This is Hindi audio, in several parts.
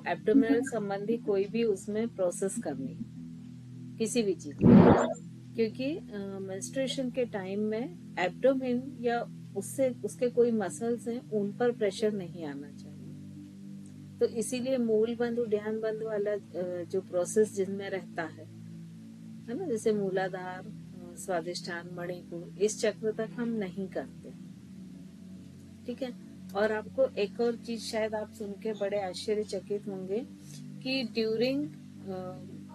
एब्डोमिनल संबंधी कोई भी उसमें प्रोसेस करनी, किसी भी चीज में, क्योंकि मेंस्ट्रुएशन के टाइम में एब्डोमेन या उससे उसके कोई मसल्स हैं उन पर प्रेशर नहीं आना चाहिए। तो इसीलिए मूल बंध उद्यान बंध वाला जो प्रोसेस जिनमें रहता है ना, जैसे मूलाधार, स्वादिष्ठान, मणिपुर, इस चक्र तक हम नहीं करते। ठीक है। और आपको एक और चीज शायद आप सुन के बड़े आश्चर्यचकित होंगे कि ड्यूरिंग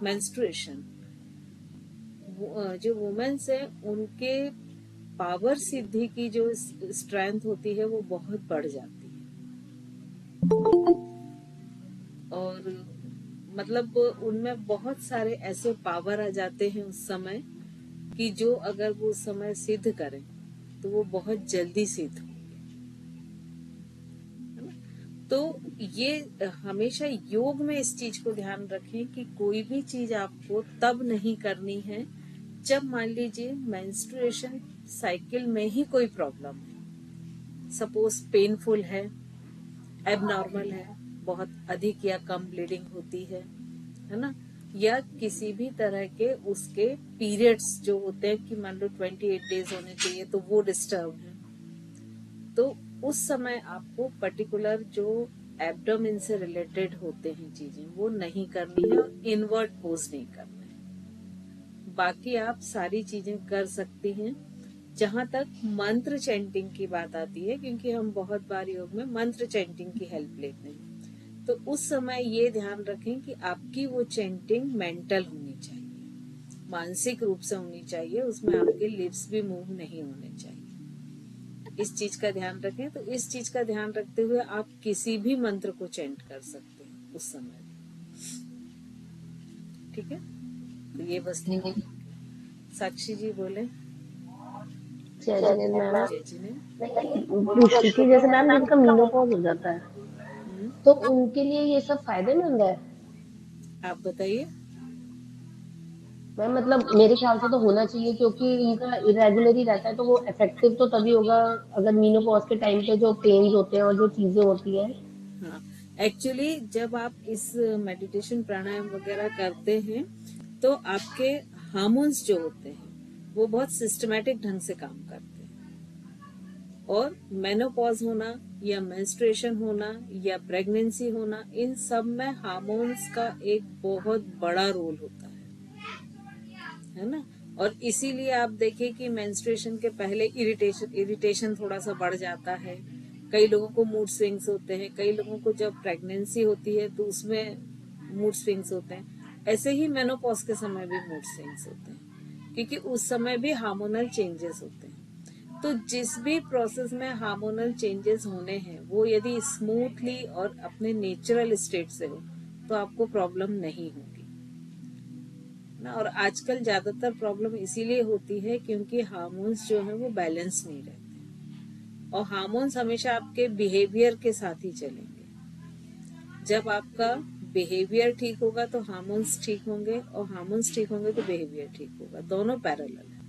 मेंस्ट्रुएशन जो वुमेन्स है उनके पावर सिद्धि की जो स्ट्रेंथ होती है वो बहुत बढ़ जाती है। और मतलब उनमें बहुत सारे ऐसे पावर आ जाते हैं उस समय कि जो अगर वो उस समय सिद्ध करें तो वो बहुत जल्दी सिद्ध होंगे, है ना। तो ये हमेशा योग में इस चीज को ध्यान रखें कि कोई भी चीज आपको तब नहीं करनी है जब मान लीजिए मेंस्ट्रुएशन साइकिल में ही कोई प्रॉब्लम है, सपोज पेनफुल है, एबनॉर्मल है, बहुत अधिक या कम ब्लीडिंग होती है ना, या किसी भी तरह के उसके पीरियड्स जो होते हैं कि मान लो 28 डेज होने चाहिए तो वो डिस्टर्ब है, तो उस समय आपको पर्टिकुलर जो एब्डोमेन से रिलेटेड होते हैं चीजें वो नहीं करनी है और इनवर्ट पोज नहीं करना है। बाकी आप सारी चीजें कर सकती हैं। जहां तक मंत्र चैंटिंग की बात आती है, क्योंकि हम बहुत बार योग में मंत्र चैंटिंग की हेल्प लेते हैं, तो उस समय ये ध्यान रखें कि आपकी वो चैंटिंग मेंटल होनी चाहिए, मानसिक रूप से होनी चाहिए, उसमें आपके लिप्स भी मूव नहीं होने चाहिए। इस चीज का ध्यान रखें। तो इस चीज का ध्यान रखते हुए आप किसी भी मंत्र को चैंट कर सकते हैं उस समय। ठीक है, तो ये बस ध्यान। साक्षी जी बोले। जय जिनेंद्र मैम, जय जी ने। मैं पूछ रही थी जैसे मैम जिनका मीनोपॉज हो जाता है तो उनके लिए ये सब फायदेमंद है? आप बताइए। मैम मतलब मेरे ख्याल से तो होना चाहिए क्योंकि उनका इरेगुलर ही रहता है, तो वो इफेक्टिव तो तभी होगा अगर मीनोपॉज के टाइम पे जो पेन्स होते हैं और जो चीजें होती हैं। हाँ, एक्चुअली जब आप इस मेडिटेशन प्राणायाम वगैरह करते हैं तो आपके हार्मोन्स जो होते हैं वो बहुत सिस्टमैटिक ढंग से काम करते हैं, और मेनोपॉज होना या मेंस्ट्रुएशन होना या प्रेगनेंसी होना, इन सब में हार्मोन्स का एक बहुत बड़ा रोल होता है ना। और इसीलिए आप देखिए कि मेंस्ट्रुएशन के पहले इरिटेशन थोड़ा सा बढ़ जाता है, कई लोगों को मूड स्विंग्स होते हैं, कई लोगों को जब प्रेगनेंसी होती है तो उसमें मूड स्विंग्स होते हैं, ऐसे ही मेनोपॉज के समय भी मूड स्विंग्स होते हैं, क्योंकि उस समय भी हार्मोनल चेंजेस होते हैं। तो जिस भी प्रोसेस में हार्मोनल चेंजेस होने हैं वो यदि स्मूथली और अपने नेचुरल स्टेट से हो तो आपको प्रॉब्लम नहीं होगी ना। और आजकल ज्यादातर प्रॉब्लम इसीलिए होती है क्योंकि हार्मोन्स जो है वो बैलेंस नहीं रहते, और हार्मोन्स हमेशा आपके बिहेवियर के साथ ही चलेंगे। जब आपका बिहेवियर ठीक होगा तो हार्मोन्स ठीक होंगे, और हार्मोन्स ठीक होंगे तो बिहेवियर ठीक होगा, दोनों पैरेलल है।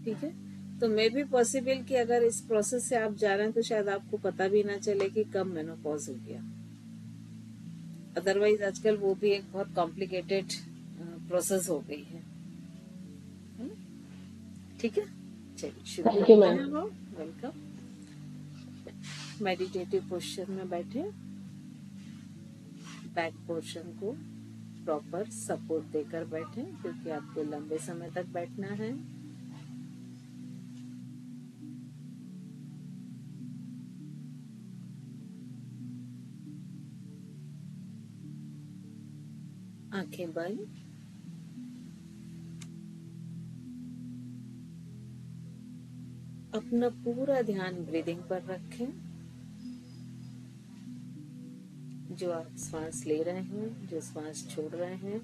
ठीक है। तो मे भी पॉसिबल कि अगर इस प्रोसेस से आप जा रहे हैं तो शायद आपको पता भी ना चले कि कब मेनोपॉज हो गया। अदरवाइज आजकल वो भी एक बहुत कॉम्प्लिकेटेड प्रोसेस हो गई है ना? ठीक है, चलिए शुरू थैंक यू करते मैम। हैं हम। वेलकम। मेडिटेटिव पोस्चर में बैठे, बैक पोर्शन को प्रॉपर सपोर्ट देकर बैठे, क्योंकि आपको लंबे समय तक बैठना है। आंखें बंद। अपना पूरा ध्यान ब्रीदिंग पर रखें। जो आप श्वास ले रहे हैं, जो श्वास छोड़ रहे हैं,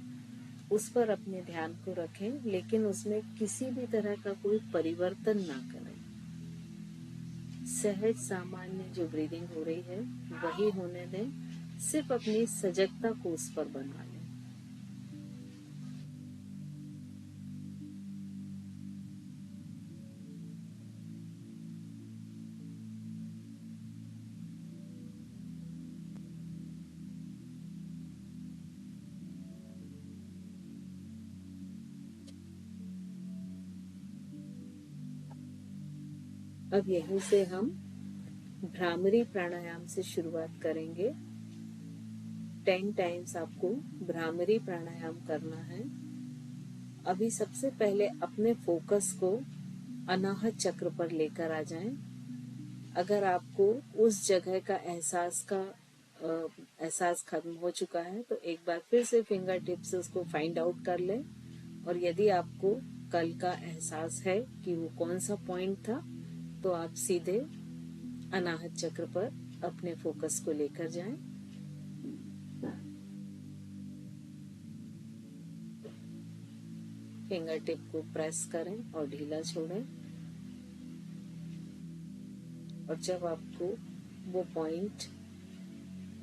उस पर अपने ध्यान को रखें, लेकिन उसमें किसी भी तरह का कोई परिवर्तन ना करें। सहज सामान्य जो ब्रीदिंग हो रही है वही होने दें, सिर्फ अपनी सजगता को उस पर बना लें। अब यहीं से हम भ्रामरी प्राणायाम से शुरुआत करेंगे। 10 टाइम्स आपको भ्रामरी प्राणायाम करना है। अभी सबसे पहले अपने फोकस को अनाहत चक्र पर लेकर आ जाएं। अगर आपको उस जगह का एहसास खत्म हो चुका है तो एक बार फिर से फिंगर टिप से उसको फाइंड आउट कर लें। और यदि आपको कल का एहसास है कि वो कौन सा पॉइंट था, तो आप सीधे अनाहत चक्र पर अपने फोकस को लेकर जाएं। फिंगर टिप को प्रेस करें और ढीला छोड़ें। और जब आपको वो पॉइंट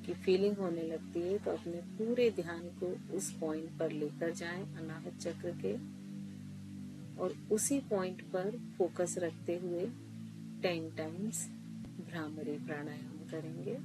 की फीलिंग होने लगती है तो अपने पूरे ध्यान को उस पॉइंट पर लेकर जाएं, अनाहत चक्र के, और उसी पॉइंट पर फोकस रखते हुए 10 टाइम्स भ्रामरी प्राणायाम करेंगे।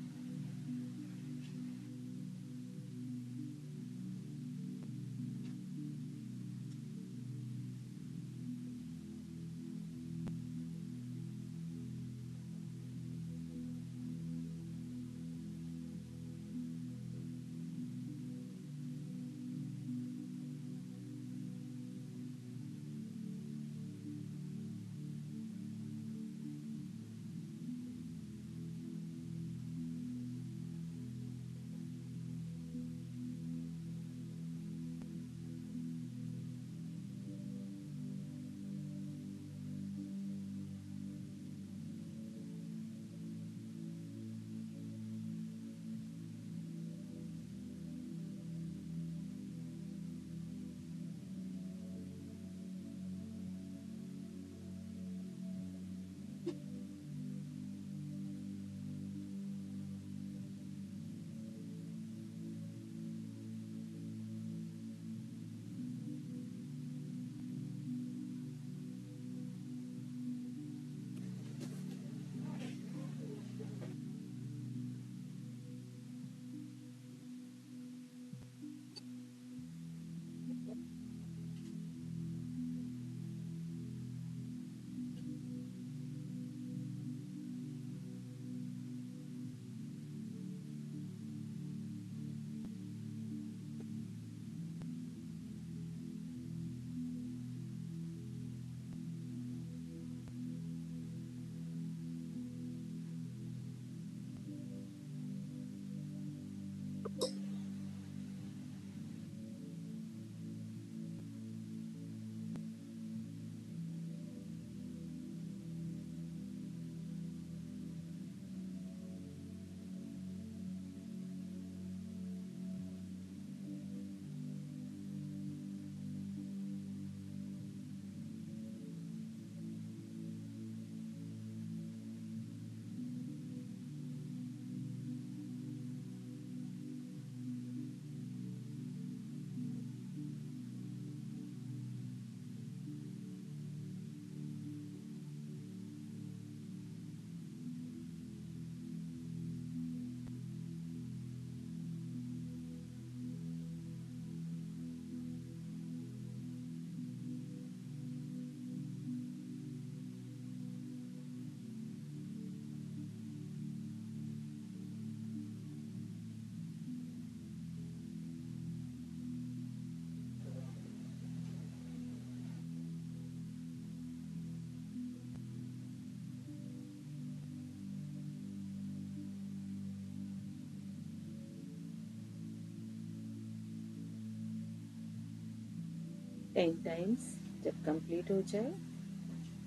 टेन टाइम्स जब कंप्लीट हो जाए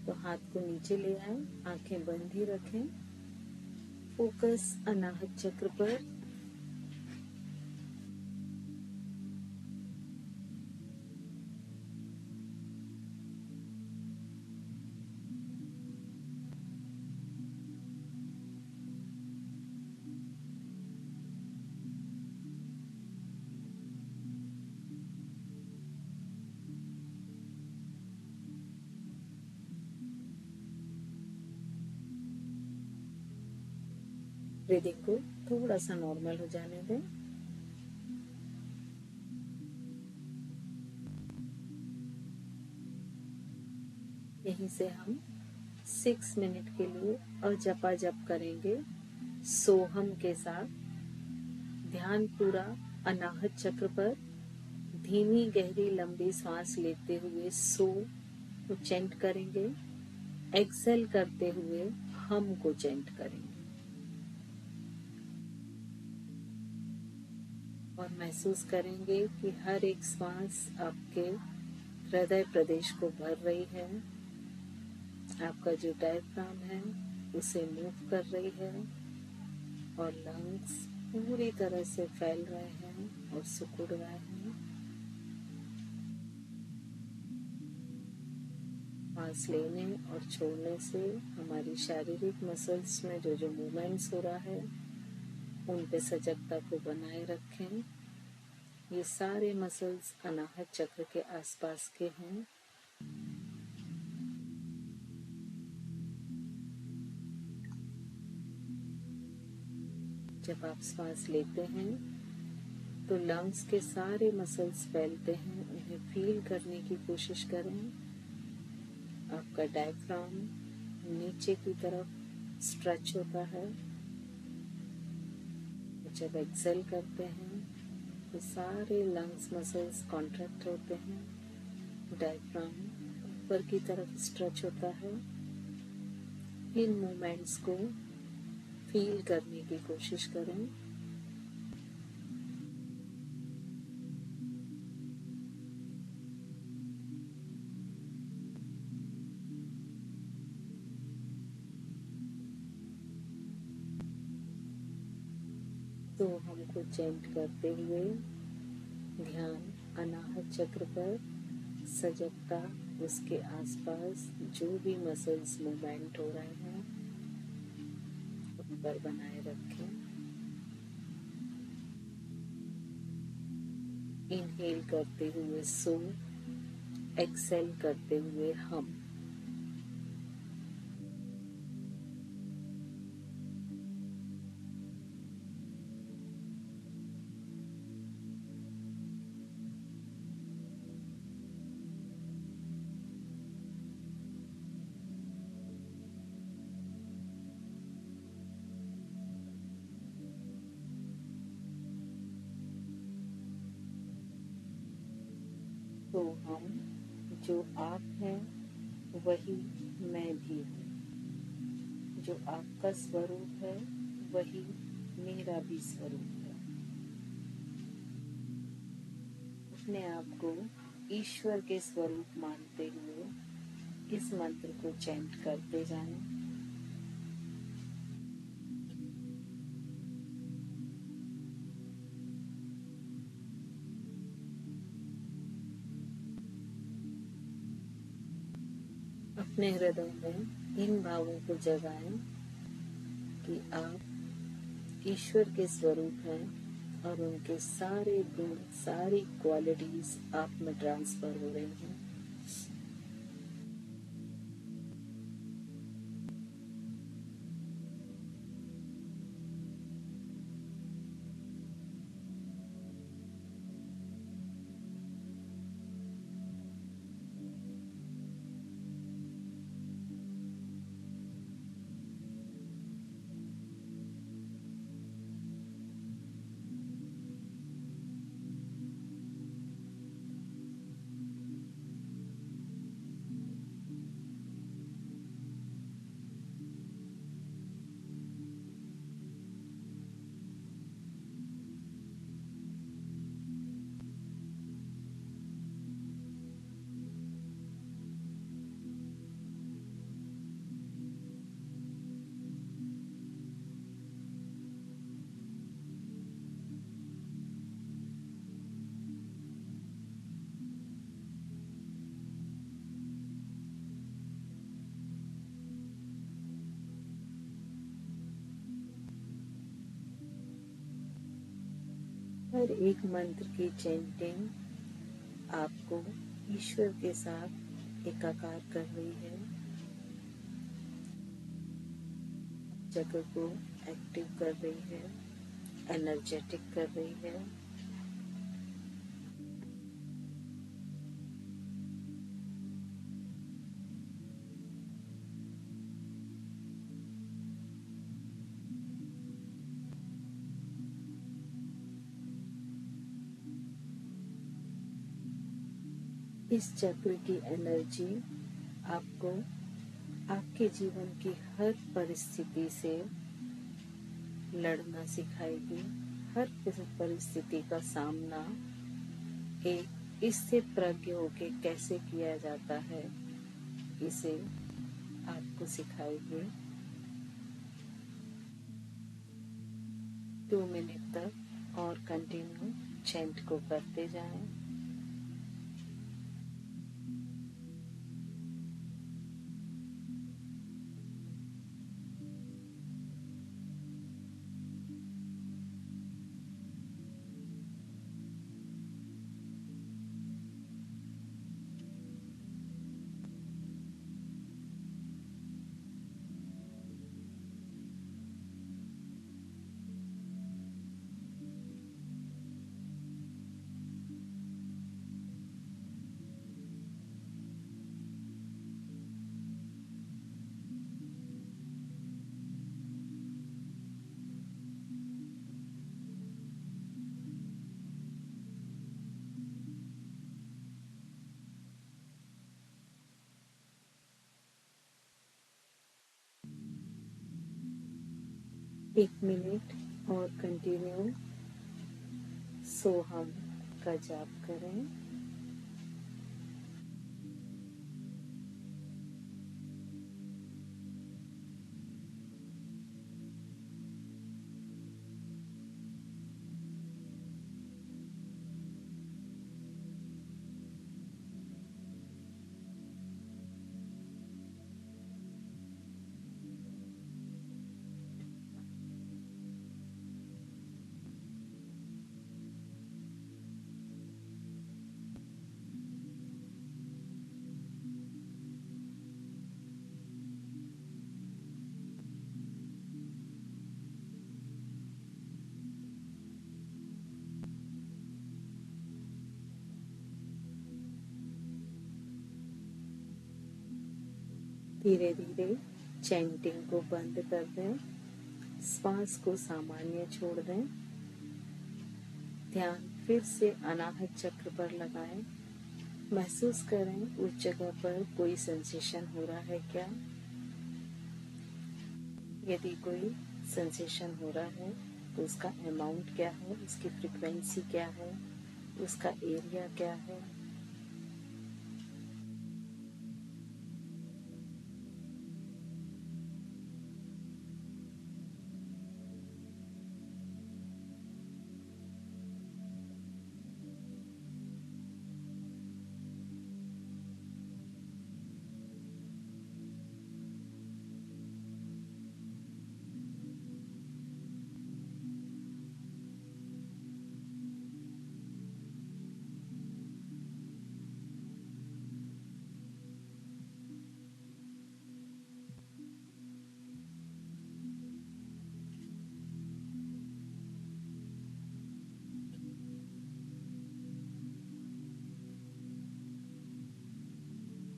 तो हाथ को नीचे ले आए, आंखें बंद ही रखें, फोकस अनाहत चक्र पर। ब्रीदिंग को थोड़ा सा नॉर्मल हो जाने दें। यहीं से हम 6 मिनट के लिए और जपा जप करेंगे सोहम के साथ। ध्यान पूरा अनाहत चक्र पर, धीमी गहरी लंबी सांस लेते हुए सो को चेंट करेंगे, एक्सेल करते हुए हम को चेंट करेंगे और महसूस करेंगे कि हर एक सांस आपके हृदय प्रदेश को भर रही है, आपका जो डायफ्राम है उसे मूव कर रही है और लंग्स पूरी तरह से फैल रहे हैं और सिकुड़ रहे हैं। सांस लेने और छोड़ने से हमारी शारीरिक मसल्स में जो जो मूवमेंट्स हो रहा है उन पे सजगता को बनाए रखें। ये सारे मसल्स अनाहत चक्र के आसपास के हैं। जब आप सांस लेते हैं तो लंग्स के सारे मसल्स फैलते हैं, उन्हें फील करने की कोशिश करें। आपका डायफ्राम नीचे की तरफ स्ट्रेच होता है। जब एक्सेल करते हैं तो सारे लंग्स मसल्स कॉन्ट्रैक्ट होते हैं, डायफ्राम ऊपर की तरफ स्ट्रेच होता है। इन मूवमेंट्स को फील करने की कोशिश करें। तो हमको चेंट करते हुए ध्यान अनाहत चक्र पर, सजगता उसके आसपास जो भी मसल्स मूवमेंट हो रहे हैं उन पर बनाए रखें। इनहेल करते हुए सो, एक्सेल करते हुए हम। तो हम जो आप हैं वही मैं भी हूँ, जो आपका स्वरूप है वही मेरा भी स्वरूप है। अपने आप को ईश्वर के स्वरूप मानते हुए इस मंत्र को चैंट करते जाएं। अपने हृदय में इन भावों को जगाएं कि आप ईश्वर के स्वरूप हैं और उनके सारे गुण, सारी क्वालिटीज आप में ट्रांसफर हो रही हैं। हर एक मंत्र की चैंटिंग आपको ईश्वर के साथ एकाकार कर रही है, जगह को एक्टिव कर रही है, एनर्जेटिक कर रही है। इस चक्र की एनर्जी आपको आपके जीवन की हर परिस्थिति से लड़ना सिखाएगी। हर परिस्थिति का सामना एक स्थिर प्रज्ञ होके कैसे किया जाता है, इसे आपको सिखाएगी। 2 मिनट तक और कंटिन्यू चैंट को करते जाएं। एक मिनट और कंटिन्यू सोहम का जाप करें। धीरे धीरे चैंटिंग को बंद कर दें, श्वास को सामान्य छोड़ दें। ध्यान फिर से अनाहत चक्र पर लगाएं। महसूस करें उस जगह पर कोई सेंसेशन हो रहा है क्या। यदि कोई सेंसेशन हो रहा है तो उसका अमाउंट क्या है, उसकी फ्रीक्वेंसी क्या है, उसका एरिया क्या है।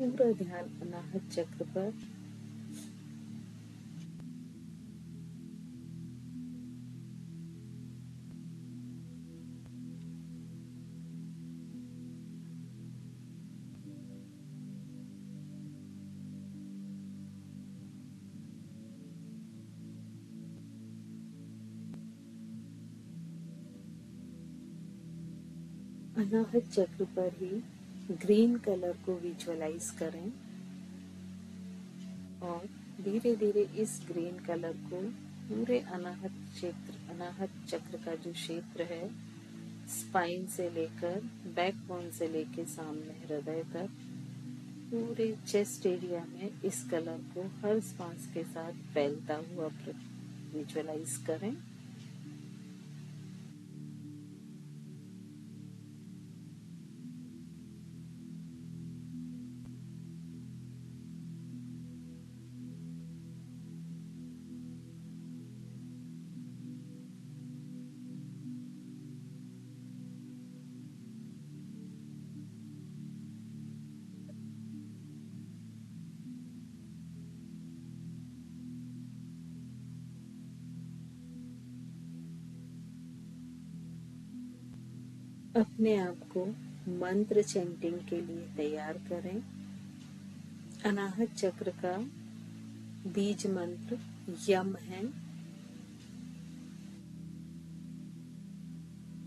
पूरा ध्यान अनाहत चक्र पर। अनाहत चक्र पर ही ग्रीन कलर को विजुअलाइज करें और धीरे धीरे इस ग्रीन कलर को पूरे अनाहत चक्र का जो क्षेत्र है, स्पाइन से लेकर बैकबोन से लेकर सामने हृदय तक, पूरे चेस्ट एरिया में इस कलर को हर सांस के साथ फैलता हुआ विजुअलाइज करें। अपने आप को मंत्र चैंटिंग के लिए तैयार करें। अनाहत चक्र का बीज मंत्र यम है।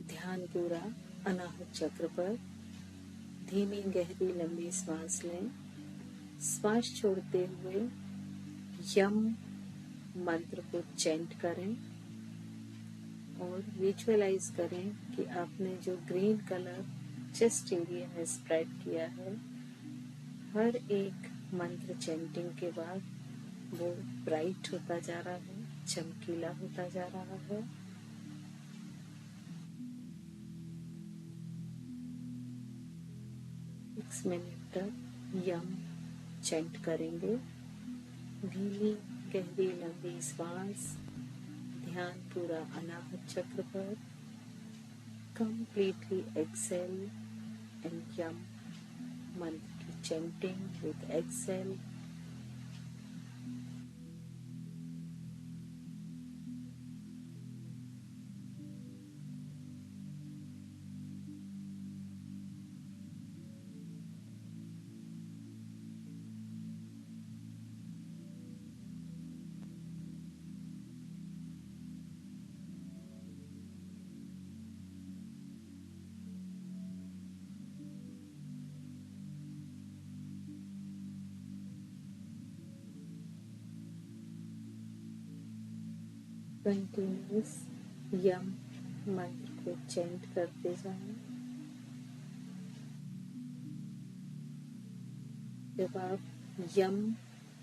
ध्यान पूरा अनाहत चक्र पर। धीमी गहरी लंबी सांस लें। श्वास छोड़ते हुए यम मंत्र को चैंट करें और विजुअलाइज करें कि आपने जो ग्रीन कलर चेस्ट एरिया में स्प्रेड किया है, हर एक मंत्र चैंटिंग के बाद वो ब्राइट होता जा रहा है, चमकीला होता जा रहा है। एक मिनट तक यम चैंट करेंगे। धीमी गहरी लंबी श्वास, ध्यान पूरा अनाहत चक्र पर। कंप्लीटली एक्सेल एंड यम मंत्र की चैंटिंग विद एक्सेल। कंटिन्यूस यम मंत्र को चैंट करते जाएं। जब आप यम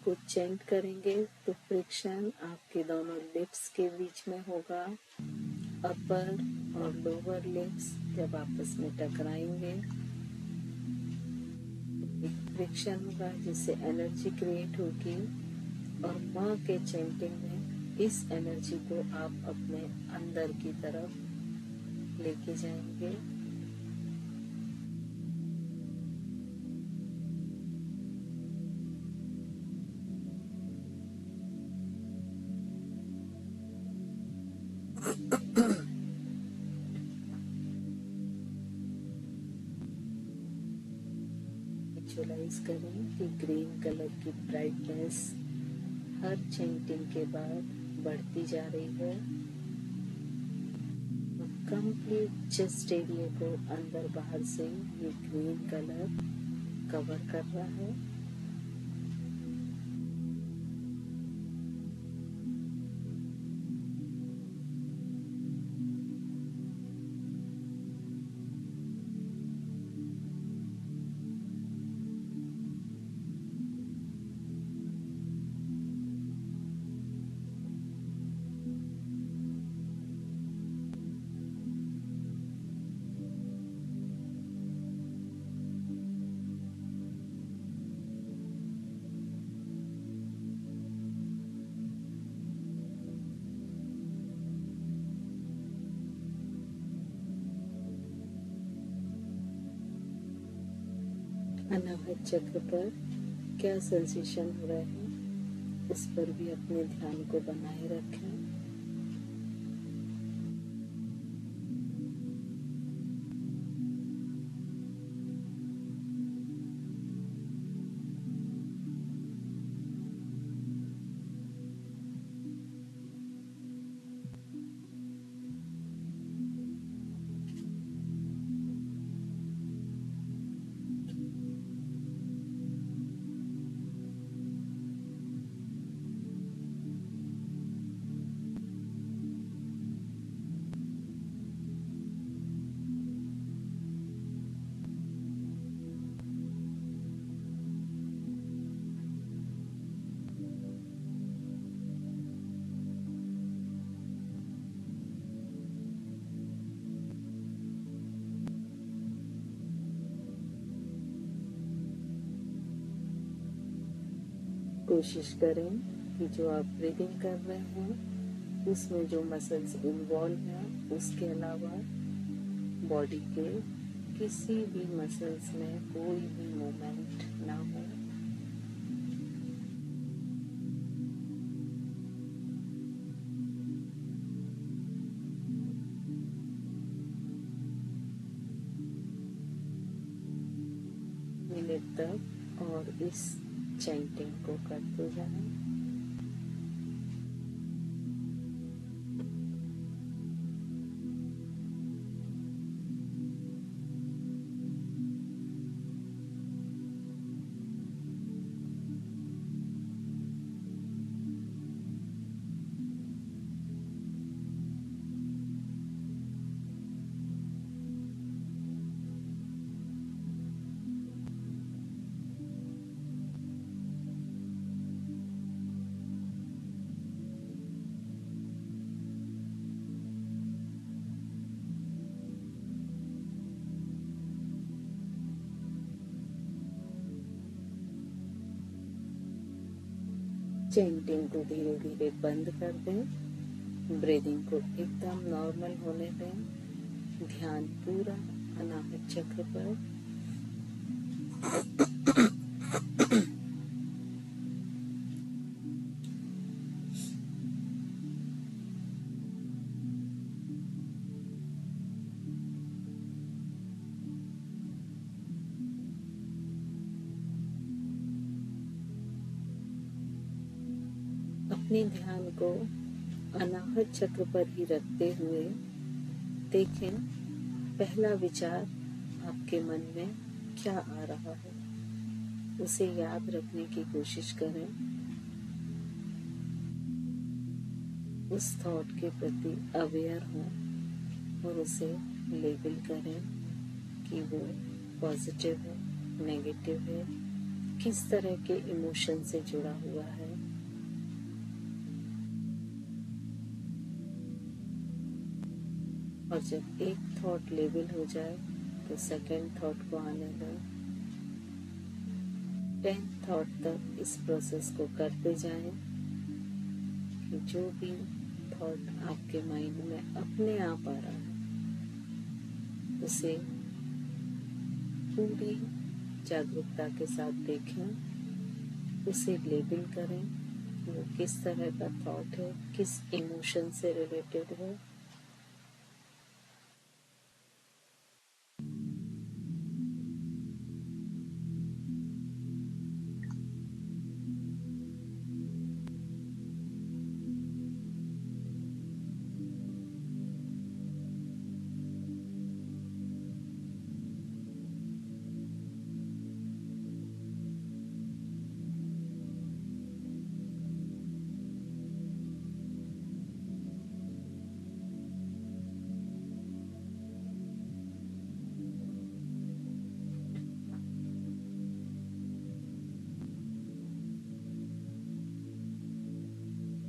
को चैंट करेंगे तो फ्रिक्शन आपके दोनों लिप्स के बीच में होगा। अपर और लोअर लिप्स जब आपस में टकराएंगे एक फ्रिक्शन होगा जिससे एनर्जी क्रिएट होगी और माँ के चैंटिंग में इस एनर्जी को आप अपने अंदर की तरफ लेके जाएंगे। विजुअलाइज करें कि ग्रीन कलर की ब्राइटनेस हर चैंटिंग के बाद बढ़ती जा रही है। कंप्लीट चेस्ट एरिया को अंदर बाहर से ये ग्रीन कलर कवर कर रहा है। अनाहत चक्र पर क्या सेंसेशन हो रहा है, उस पर भी अपने ध्यान को बनाए रखें। कोशिश करें कि जो आप ब्रीदिंग कर रहे हैं उसमें जो मसल्स इन्वॉल्व हैं उसके अलावा बॉडी के किसी भी मसल्स में कोई भी मूवमेंट ना हो। मिनट तक और इस चैंटिंग को करते जाएं। चैंटिंग को धीरे धीरे बंद कर दें। ब्रीदिंग को एकदम नॉर्मल होने दें। ध्यान पूरा अनाहत चक्र पर। अपने ध्यान को अनाहत चक्र पर ही रखते हुए देखें पहला विचार आपके मन में क्या आ रहा है, उसे याद रखने की कोशिश करें। उस थॉट के प्रति अवेयर हों और उसे लेबल करें कि वो पॉजिटिव है, नेगेटिव है, किस तरह के इमोशन से जुड़ा हुआ है। और जब एक थॉट लेबल हो जाए तो सेकंड थॉट को आने दें। 10 थॉट तक इस प्रोसेस को करते जाएं कि जो भी थॉट आपके माइंड में अपने आप आ रहा है उसे पूरी जागरूकता के साथ देखें, उसे लेबल करें। वो किस तरह का थॉट है, किस इमोशन से रिलेटेड है।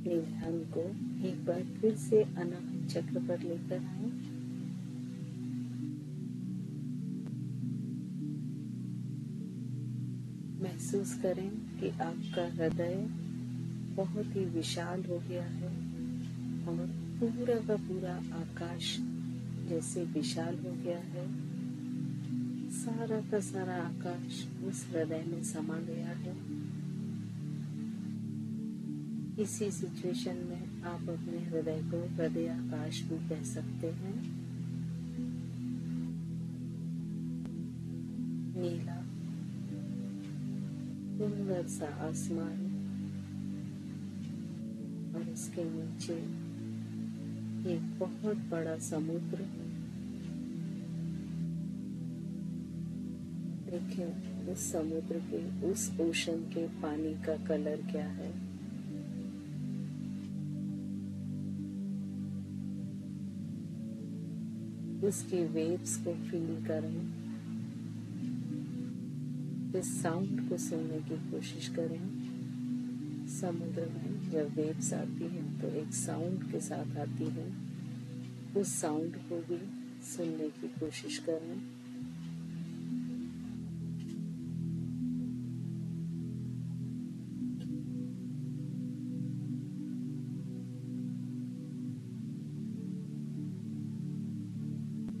अपने ध्यान को एक बार फिर से अनाहत चक्र पर लेकर आए। महसूस करें कि आपका हृदय बहुत ही विशाल हो गया है और पूरा का पूरा आकाश जैसे विशाल हो गया है। सारा का सारा आकाश उस हृदय में समा गया है। इसी सिचुएशन में आप अपने हृदय को हृदय आकाश भी कह सकते हैं। नीला सुंदर सा आसमान और इसके नीचे एक बहुत बड़ा समुद्र। देखें उस समुद्र के, उस ओशन के पानी का कलर क्या है। उसकी वेव्स को फील करें। इस साउंड को सुनने की कोशिश करें। समुद्र में जब वेव्स आती हैं तो एक साउंड के साथ आती हैं। उस साउंड को भी सुनने की कोशिश करें।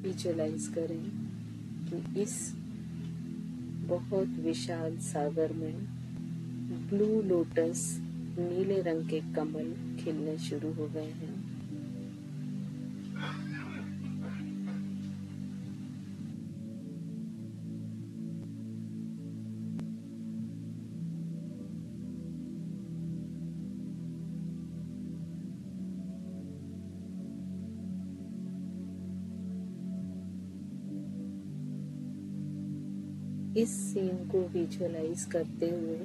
विजुअलाइज करें कि इस बहुत विशाल सागर में ब्लू लोटस, नीले रंग के कमल खिलने शुरू हो गए हैं। इस सीन को विजुअलाइज करते हुए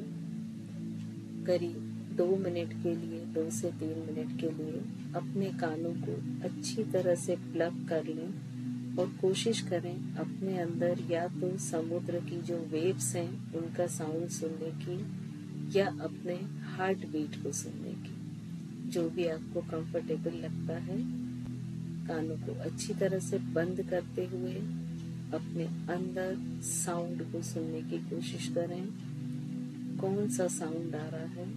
करीब 2 मिनट के लिए, 2 से 3 मिनट के लिए अपने कानों को अच्छी तरह से प्लग कर लें और कोशिश करें अपने अंदर या तो समुद्र की जो वेव्स हैं उनका साउंड सुनने की या अपने हार्ट बीट को सुनने की, जो भी आपको कंफर्टेबल लगता है। कानों को अच्छी तरह से बंद करते हुए अपने अंदर साउंड को सुनने की कोशिश करें। कौन सा साउंड आ रहा है?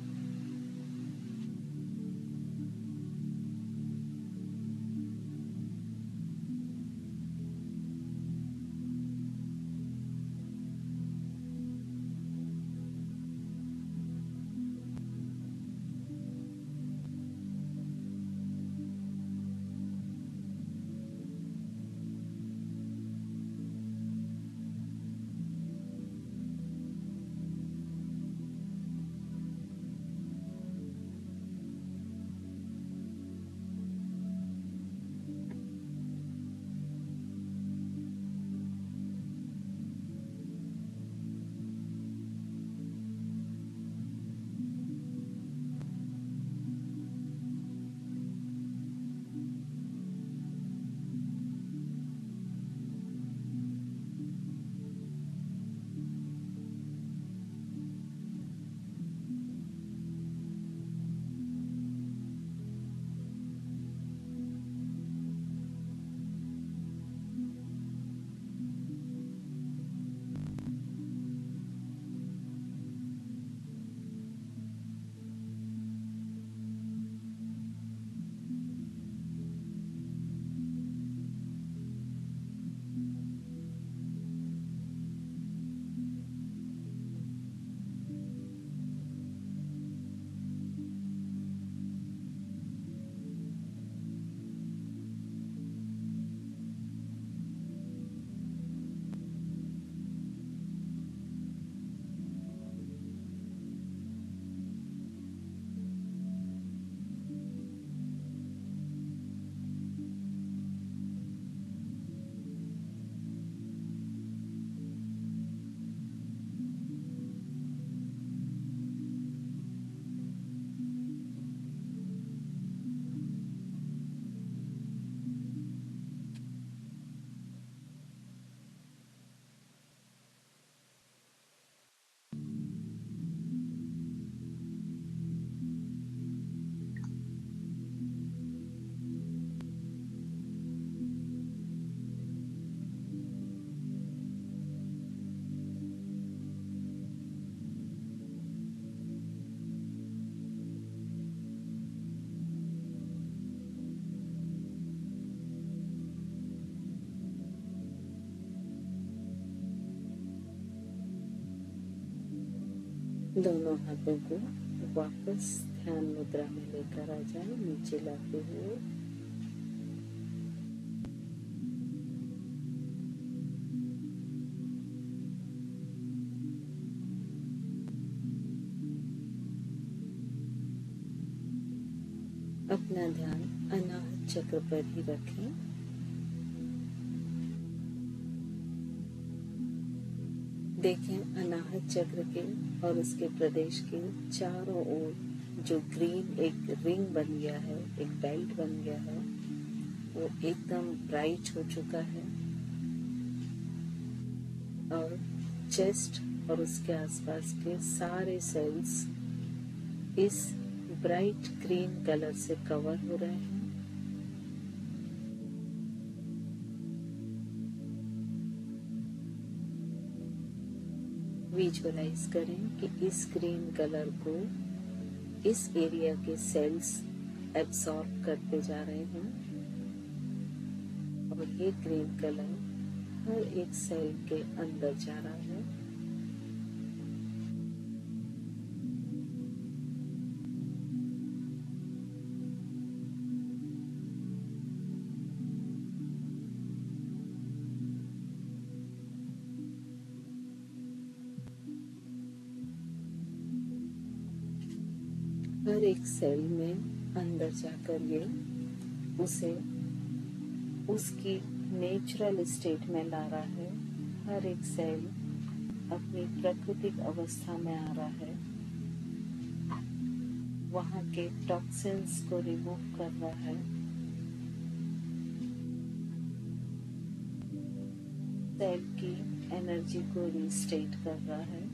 दोनों हाथों को वापस ध्यान मुद्रा में लेकर आ जाए, नीचे लाते हुए अपना ध्यान अनाहत चक्र पर ही रखें। देखें अनाहत चक्र के और उसके प्रदेश के चारों ओर जो ग्रीन एक रिंग बन गया है, एक बेल्ट बन गया है, वो एकदम ब्राइट हो चुका है और चेस्ट और उसके आसपास के सारे सेल्स इस ब्राइट ग्रीन कलर से कवर हो रहे हैं। विजुअलाइज करें कि इस ग्रीन कलर को इस एरिया के सेल्स एब्सॉर्ब करते जा रहे हैं और ये ग्रीन कलर हर एक सेल के अंदर जा रहा है। हर एक सेल में अंदर जाकर ये उसे उसकी नेचुरल स्टेट में ला रहा है। हर एक सेल अपनी प्राकृतिक अवस्था में आ रहा है, वहाँ के टॉक्सिन्स को रिमूव कर रहा है, सेल की एनर्जी को रीस्टेट कर रहा है।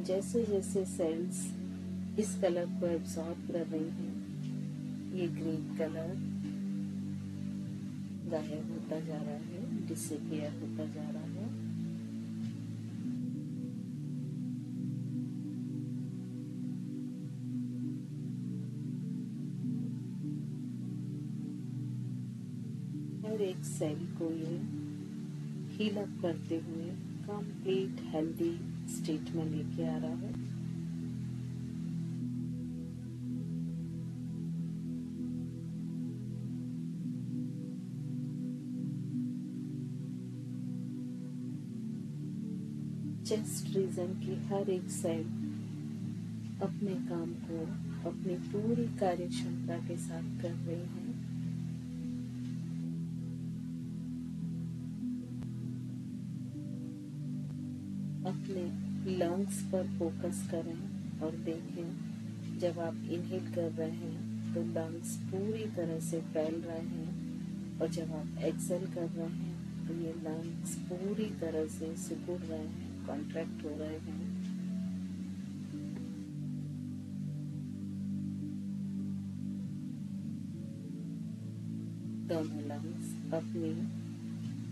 जैसे जैसे सेल्स इस कलर को एब्सॉर्ब कर रही हैं, ये ग्रीन कलर गायब होता जा रहा है, डिसअपियर होता जा रहा है। हर एक सेल को ये हील अप करते हुए कंप्लीट हेल्दी स्टेट में लेके आ रहा है। चेस्ट रीजन की हर एक सेल अपने काम को अपनी पूरी कार्य क्षमता के साथ कर रही है। अपने लंग्स पर फोकस करें और देखें, जब आप इनहेल कर रहे हैं तो लंग्स पूरी तरह से फैल रहे हैं, और जब आप एक्सेल कर रहे हैं तो ये लंग्स पूरी तरह से सिकुड़ रहे हैं, कॉन्ट्रैक्ट हो रहे हैं। दोनों लंग्स अपनी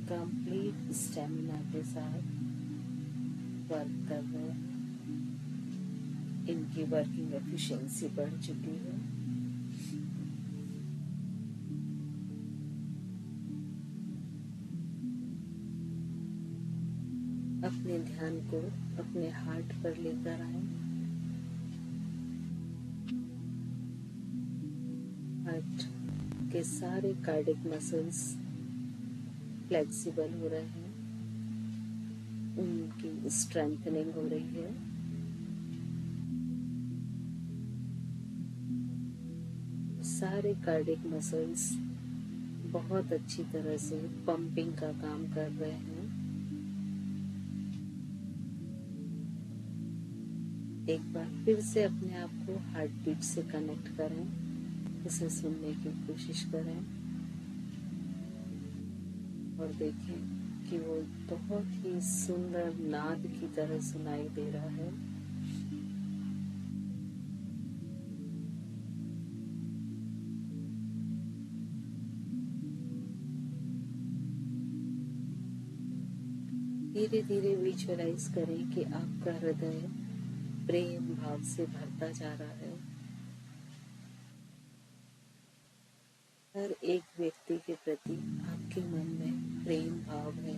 कंप्लीट स्टेमिना के साथ वर्क कर रहे हैं, इनकी वर्किंग एफिशिएंसी बढ़ चुकी है। अपने ध्यान को अपने हार्ट पर लेकर आए। हार्ट के सारे कार्डिक मसल्स फ्लेक्सिबल हो रहे हैं, उनकी स्ट्रेंथनिंग हो रही है। सारे कार्डिक मसल्स बहुत अच्छी तरह से पंपिंग का काम कर रहे हैं। एक बार फिर से अपने आप को हार्ट बीट से कनेक्ट करें, उसे सुनने की कोशिश करें और देखें कि वो बहुत ही सुंदर नाद की तरह सुनाई दे रहा है। धीरे धीरे विजुअलाइज करें कि आपका हृदय प्रेम भाव से भरता जा रहा है। हर एक व्यक्ति के प्रति आपके मन में प्रेम भाव है।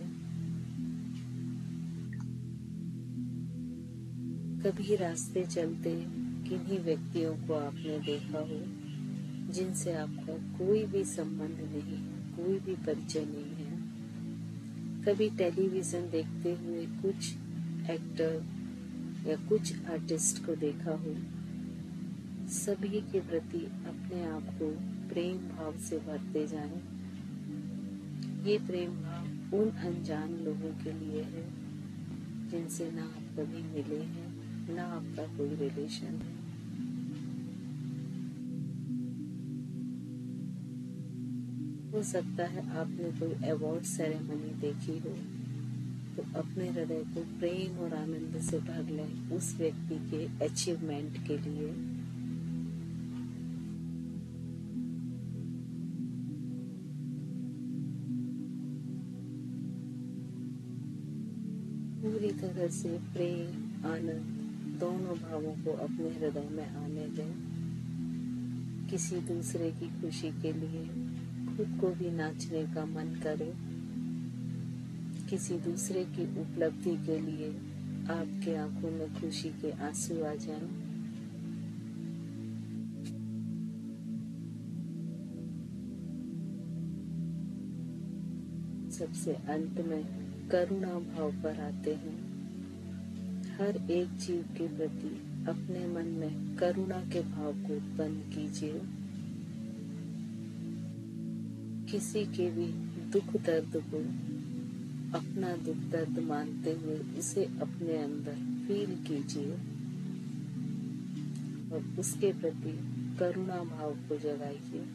कभी रास्ते चलते किन्हीं व्यक्तियों को आपने देखा हो जिनसे आपका कोई भी संबंध नहीं है, कोई भी परिचय नहीं है। कभी टेलीविजन देखते हुए कुछ एक्टर या कुछ आर्टिस्ट को देखा हो। सभी के प्रति अपने आप को प्रेम भाव से भरते जाएं। ये प्रेम भाव उन अनजान लोगों के लिए है जिनसे ना आप कभी मिले हैं, ना आपका कोई रिलेशन है। हो सकता है आपने कोई अवार्ड सेरेमनी देखी हो, तो अपने हृदय को प्रेम और आनंद से भर लें उस व्यक्ति के अचीवमेंट के लिए। पूरी तरह से प्रेम आनंद दोनों भावों को अपने हृदय में आने दें। किसी दूसरे की खुशी के लिए खुद को भी नाचने का मन करे। किसी दूसरे की उपलब्धि के लिए आपके आंखों में खुशी के आंसू आ जाएं। सबसे अंत में करुणा भाव पर आते हैं। हर एक जीव के प्रति अपने मन में करुणा के भाव को उत्पन्न कीजिए। किसी के भी दुख दर्द को अपना दुख दर्द मानते हुए इसे अपने अंदर फील कीजिए और उसके प्रति करुणा भाव को जगाइए।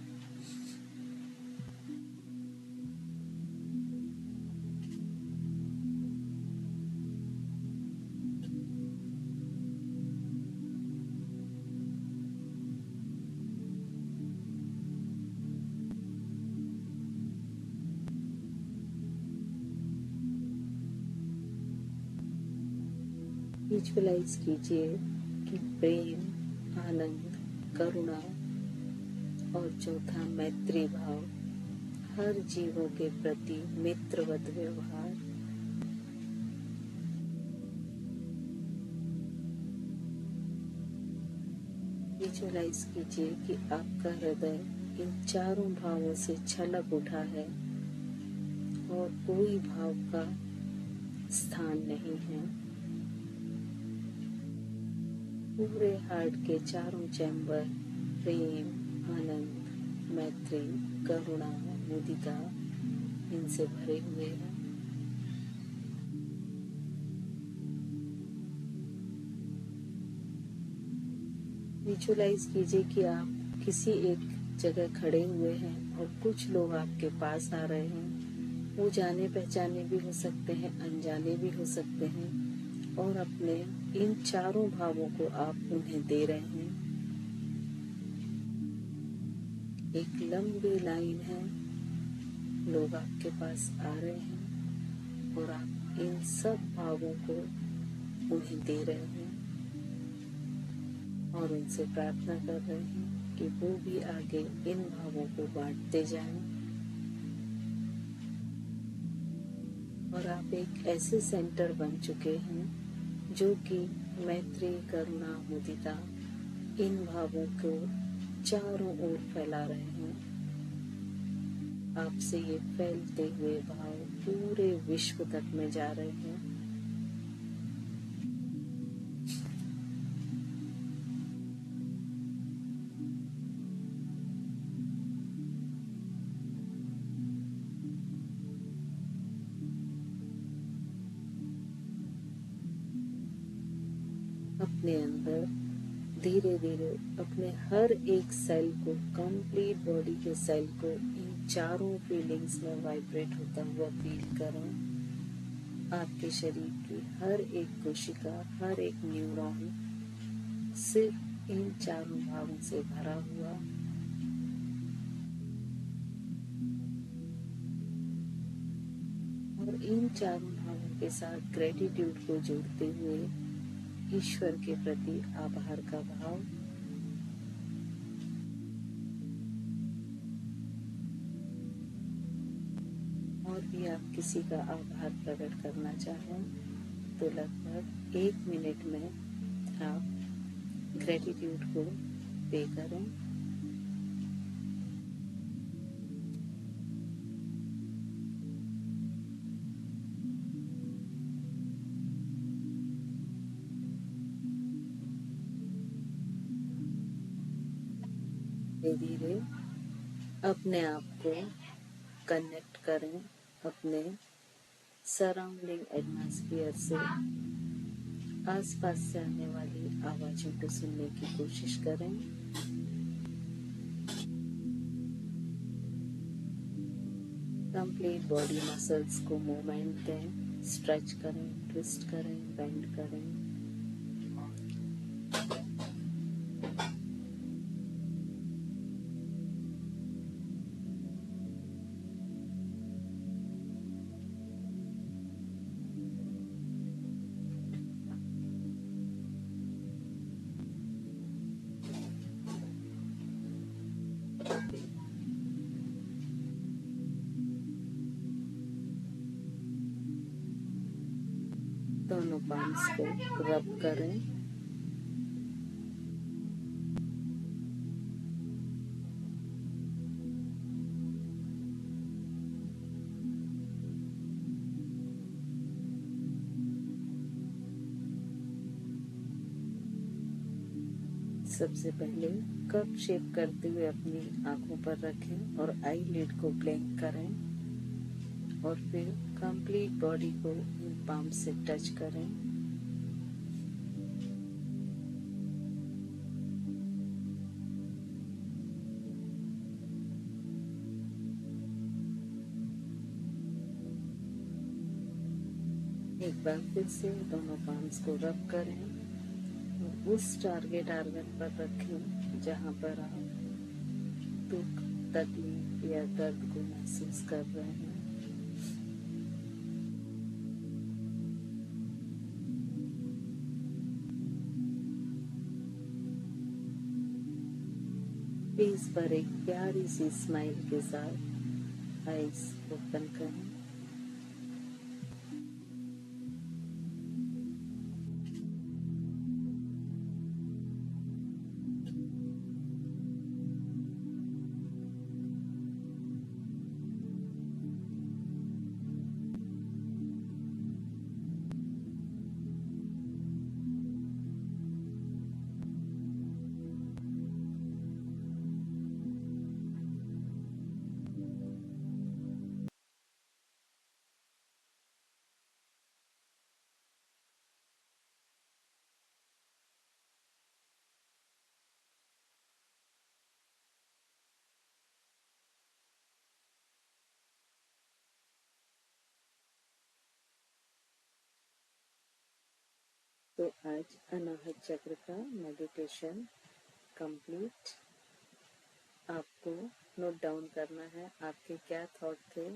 विजुअलाइज कीजिए कि प्रेम, आनंद, करुणा और चौथा मैत्री भाव, हर जीवों के प्रति मित्रवत व्यवहार, विजुअलाइज कीजिए कि आपका हृदय इन चारों भावों से छलक उठा है और कोई भाव का स्थान नहीं है। पूरे हार्ट के चारों चैम्बर प्रेम, आनंद, मैत्री, करुणा, मुदिता इनसे भरे हुए हैं। विजुअलाइज कीजिए कि आप किसी एक जगह खड़े हुए हैं और कुछ लोग आपके पास आ रहे हैं। वो जाने पहचाने भी हो सकते हैं, अनजाने भी हो सकते हैं, और अपने इन चारों भावों को आप उन्हें दे रहे हैं। एक लंबी लाइन है, लोग आपके पास आ रहे हैं और आप इन सब भावों को उन्हें दे रहे हैं और उनसे प्रार्थना कर रहे हैं कि वो भी आगे इन भावों को बांटते जाएं। और आप एक ऐसे सेंटर बन चुके हैं जो कि मैत्री, करुणा, मुदिता इन भावों को चारों ओर फैला रहे हैं। आपसे ये फैलते हुए भाव पूरे विश्व तक में जा रहे हैं। अपने अंदर धीरे धीरे अपने हर एक सेल को, कंप्लीट बॉडी के सेल को इन चारों फीलिंग्स में वाइब्रेट होता हुआ फील करें। आपके शरीर की हर एक कोशिका, हर एक न्यूरॉन सिर्फ इन चारों भावों से भरा हुआ। और इन चारों भावों के साथ ग्रेटिट्यूड को जोड़ते हुए ईश्वर के प्रति आभार का भाव। और भी आप किसी का आभार प्रकट करना चाहें तो लगभग 1 मिनट में आप ग्रेटिट्यूड को पे करें। धीरे धीरे अपने आप को कनेक्ट करें अपने सराउंडिंग एटमॉस्फेयर से। आसपास से आने वाली आवाजों को सुनने की कोशिश करें। कंप्लीट बॉडी मसल्स को मूवमेंट दें, स्ट्रेच करें, ट्विस्ट करें, बेंड करें। दोनों पाम्स को रब करें। सबसे पहले कप शेप करते हुए अपनी आंखों पर रखें और आई लिड को ब्लिंक करें और फिर कंप्लीट बॉडी को इन पाम से टच करें। एक बार फिर से दोनों पाम्स को रब करें और उस टारगेट आर्गन पर रखें जहां पर आप दुख, तकलीफ या दर्द को महसूस कर रहे हैं। फेस पर एक प्यारी सी स्माइल के साथ आईज ओपन करें। तो आज अनाहत चक्र का मेडिटेशन कंप्लीट। आपको नोट डाउन करना है आपके क्या थॉट थे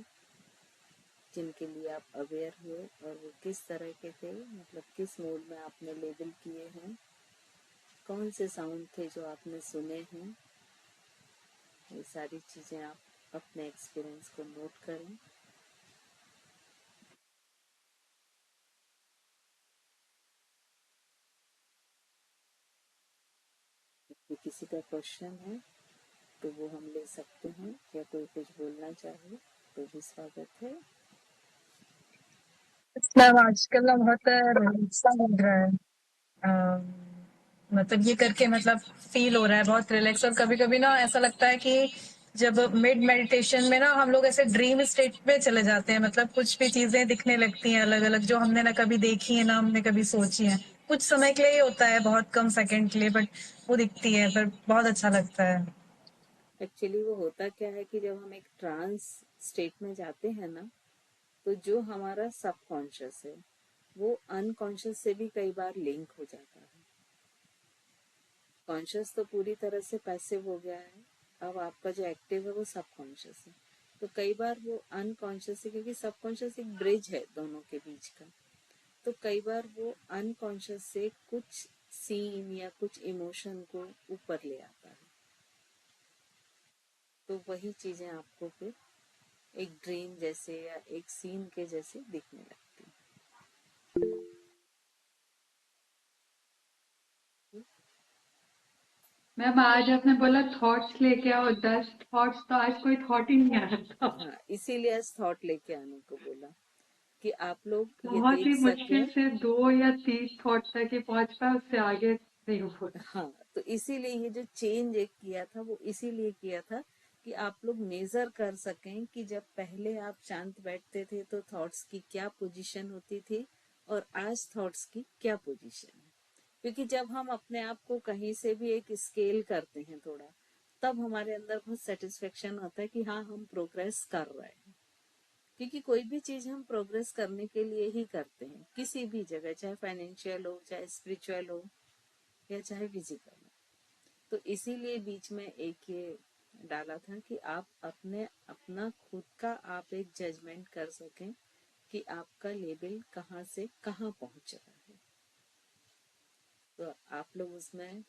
जिनके लिए आप अवेयर हुए और वो किस तरह के थे, मतलब किस मोड में आपने लेबल किए हैं, कौन से साउंड थे जो आपने सुने हैं। ये सारी चीजें आप अपने एक्सपीरियंस को नोट करें। यदि किसी का क्वेश्चन है तो वो हम ले सकते हैं या कोई कुछ बोलना चाहे तो भी स्वागत है। मैम आजकल ना बहुत रिलैक्सा लग रहा है। मतलब ये करके मतलब फील हो रहा है बहुत रिलैक्स। और कभी कभी ना ऐसा लगता है कि जब मिड मेडिटेशन में ना हम लोग ऐसे ड्रीम स्टेट में चले जाते हैं, मतलब कुछ भी चीजें दिखने लगती हैं अलग अलग, जो हमने ना कभी देखी है ना हमने कभी सोची है। कुछ समय के लिए ही होता है, बहुत कम सेकंड के लिए, बट वो दिखती है, पर बहुत अच्छा लगता है। एक्चुअली वो होता क्या है कि जब हम एक ट्रांस स्टेट में जाते हैं ना, तो जो हमारा सबकॉन्शियस है वो अनकॉन्शियस से भी कई बार लिंक हो जाता है। कॉन्शियस तो पूरी तरह से पैसिव हो गया है, अब आपका जो एक्टिव है वो सबकॉन्शियस है। तो कई बार वो अनकॉन्शियस है, क्योंकि सबकॉन्शियस एक ब्रिज है दोनों के बीच का। तो कई बार वो अनकॉन्शियस से कुछ सीन या कुछ इमोशन को ऊपर ले आता है, तो वही चीजें आपको फिर एक ड्रीम जैसे या एक सीन के जैसे दिखने लगती है। मैम आज आपने बोला थॉट्स लेके आओ 10 थॉट्स, तो आज कोई थॉट ही नहीं आ रहा था। हाँ, इसीलिए आज थॉट लेके आने को बोला कि आप लोग ये बहुत देख ही सके। मुश्किल से 2 या 3 थॉट तक ही पहुंच पाए, उससे आगे नहीं हो पाया। हाँ, तो इसीलिए ये जो चेंज एक किया था वो इसीलिए किया था कि आप लोग मेजर कर सकें कि जब पहले आप शांत बैठते थे तो थॉट्स की क्या पोजीशन होती थी और आज थॉट्स की क्या पोजीशन है। क्योंकि जब हम अपने आप को कहीं से भी एक स्केल करते हैं थोड़ा, तब हमारे अंदर बहुत सेटिस्फेक्शन होता है कि हाँ हम प्रोग्रेस कर रहे हैं। क्योंकि कोई भी चीज हम प्रोग्रेस करने के लिए ही करते हैं, किसी भी जगह, चाहे फाइनेंशियल हो, चाहे स्पिरिचुअल हो या चाहे फिजिकल हो। तो इसीलिए बीच में एक ये डाला था कि आप अपने अपना खुद का आप एक जजमेंट कर सकें कि आपका लेवल कहाँ से कहाँ पहुंच रहा है। तो आप लोग उसमें